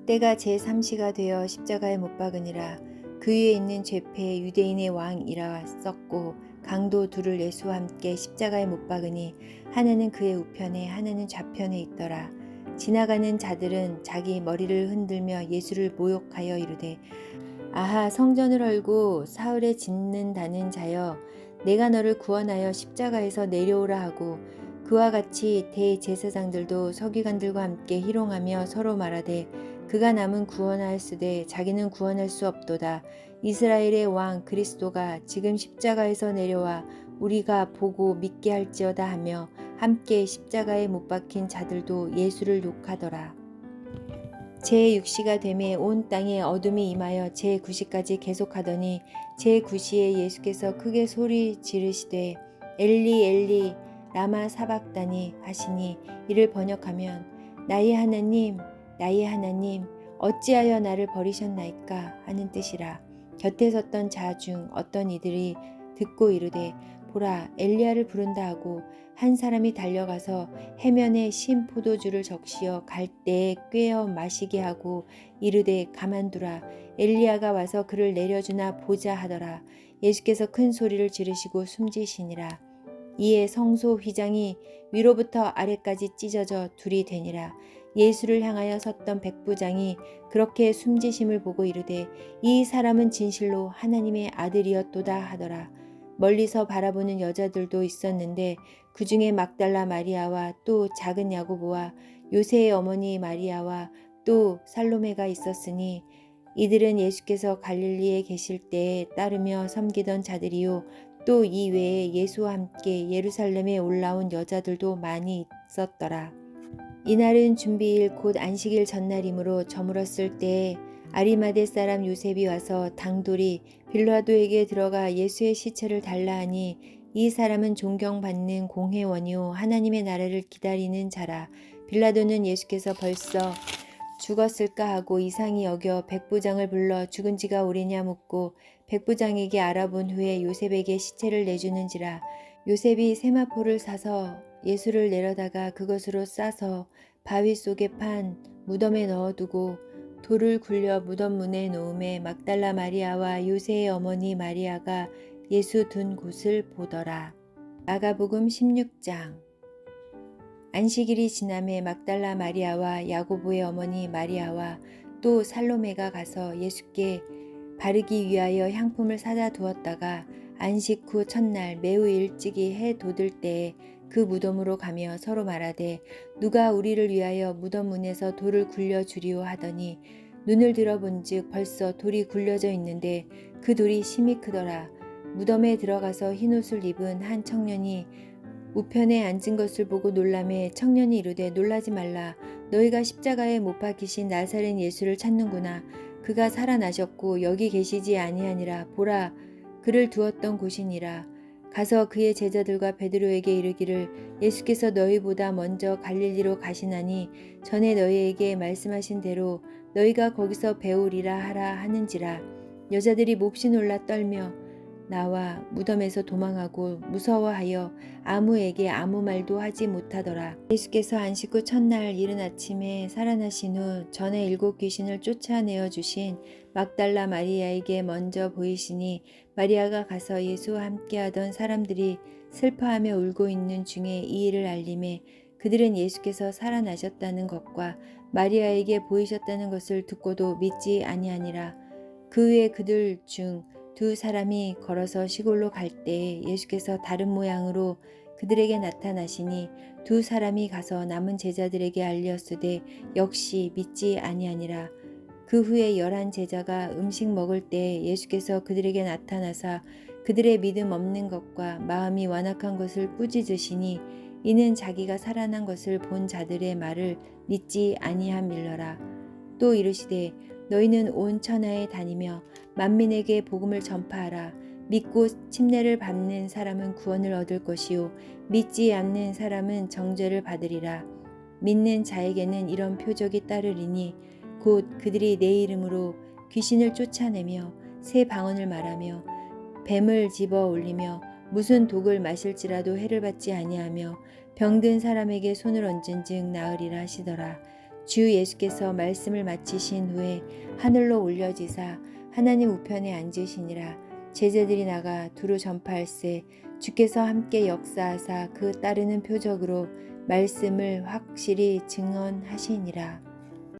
때가 제3시가 되어 십자가에 못 박으니라. 그 위에 있는 죄패 유대인의 왕이라 썼고 강도 둘을 예수와 함께 십자가에 못 박으니 하나는 그의 우편에 하나는 좌편에 있더라. 지나가는 자들은 자기 머리를 흔들며 예수를 모욕하여 이르되 아하 성전을 헐고 사흘에 짓는다는 자여 내가 너를 구원하여 십자가에서 내려오라 하고 그와 같이 대제사장들도 서기관들과 함께 희롱하며 서로 말하되 그가 남은 구원하였으되 자기는 구원할 수 없도다. 이스라엘의 왕 그리스도가 지금 십자가에서 내려와 우리가 보고 믿게 할지어다 하며 함께 십자가에 못 박힌 자들도 예수를 욕하더라. 제6시가 되매 온 땅에 어둠이 임하여 제9시까지 계속하더니 제9시에 예수께서 크게 소리 지르시되 엘리 엘리 라마 사박다니 하시니 이를 번역하면 나의 하나님 어찌하여 나를 버리셨나이까 하는 뜻이라. 곁에 섰던 자 중 어떤 이들이 듣고 이르되 보라 엘리야를 부른다 하고 한 사람이 달려가서 해면에 신 포도주를 적시어 갈대에 꿰어 마시게 하고 이르되 가만두라 엘리야가 와서 그를 내려주나 보자 하더라. 예수께서 큰 소리를 지르시고 숨지시니라. 이에 성소 휘장이 위로부터 아래까지 찢어져 둘이 되니라. 예수를 향하여 섰던 백부장이 그렇게 숨지심을 보고 이르되 이 사람은 진실로 하나님의 아들이었도다 하더라. 멀리서 바라보는 여자들도 있었는데 그 중에 막달라 마리아와 또 작은 야고보와 요새의 어머니 마리아와 또 살로메가 있었으니 이들은 예수께서 갈릴리에 계실 때에 따르며 섬기던 자들이요 또 이 외에 예수와 함께 예루살렘에 올라온 여자들도 많이 있었더라. 이날은 준비일 곧 안식일 전날이므로 저물었을 때에 아리마대 사람 요셉이 와서 당돌이 빌라도에게 들어가 예수의 시체를 달라 하니 이 사람은 존경받는 공회원이요 하나님의 나라를 기다리는 자라. 빌라도는 예수께서 벌써 죽었을까 하고 이상히 여겨 백부장을 불러 죽은 지가 오래냐 묻고 백부장에게 알아본 후에 요셉에게 시체를 내주는지라. 요셉이 세마포를 사서 예수를 내려다가 그것으로 싸서 바위 속에 판 무덤에 넣어두고 돌을 굴려 무덤 문에 놓음에 막달라 마리아와 요새의 어머니 마리아가 예수 둔 곳을 보더라. 마가복음 16장. 안식일이 지남에 막달라 마리아와 야고보의 어머니 마리아와 또 살로메가 가서 예수께 바르기 위하여 향품을 사다 두었다가 안식 후 첫날 매우 일찍이 해 돋을 때에 그 무덤으로 가며 서로 말하되 누가 우리를 위하여 무덤 문에서 돌을 굴려 주리오 하더니 눈을 들어본즉 벌써 돌이 굴려져 있는데 그 돌이 심히 크더라. 무덤에 들어가서 흰옷을 입은 한 청년이 우편에 앉은 것을 보고 놀라매 청년이 이르되 놀라지 말라. 너희가 십자가에 못 박히신 나사렛 예수를 찾는구나. 그가 살아나셨고 여기 계시지 아니하니라. 보라 그를 두었던 곳이니라. 가서 그의 제자들과 베드로에게 이르기를 예수께서 너희보다 먼저 갈릴리로 가시나니 전에 너희에게 말씀하신 대로 너희가 거기서 배우리라 하라 하는지라. 여자들이 몹시 놀라 떨며 나와 무덤에서 도망하고 무서워하여 아무에게 아무 말도 하지 못하더라. 예수께서 안식 후 첫날 이른 아침에 살아나신 후 전에 7 귀신을 쫓아내어 주신 막달라 마리아에게 먼저 보이시니 마리아가 가서 예수와 함께하던 사람들이 슬퍼하며 울고 있는 중에 이 일을 알림에 그들은 예수께서 살아나셨다는 것과 마리아에게 보이셨다는 것을 듣고도 믿지 아니하니라. 그 후에 그들 중 2 사람이 걸어서 시골로 갈 때에 예수께서 다른 모양으로 그들에게 나타나시니 2 사람이 가서 남은 제자들에게 알렸으되 역시 믿지 아니하니라. 그 후에 11 제자가 음식 먹을 때에 예수께서 그들에게 나타나사 그들의 믿음 없는 것과 마음이 완악한 것을 꾸짖으시니 이는 자기가 살아난 것을 본 자들의 말을 믿지 아니함일러라. 또 이르시되 너희는 온 천하에 다니며 만민에게 복음을 전파하라. 믿고 침례를 받는 사람은 구원을 얻을 것이요 믿지 않는 사람은 정죄를 받으리라. 믿는 자에게는 이런 표적이 따르리니 곧 그들이 내 이름으로 귀신을 쫓아내며 새 방언을 말하며 뱀을 집어 올리며 무슨 독을 마실지라도 해를 받지 아니하며 병든 사람에게 손을 얹은즉 나으리라 하시더라. 주 예수께서 말씀을 마치신 후에 하늘로 올려지사 하나님 우편에 앉으시니라. 제자들이 나가 두루 전파할세 주께서 함께 역사하사 그 따르는 표적으로 말씀을 확실히 증언하시니라.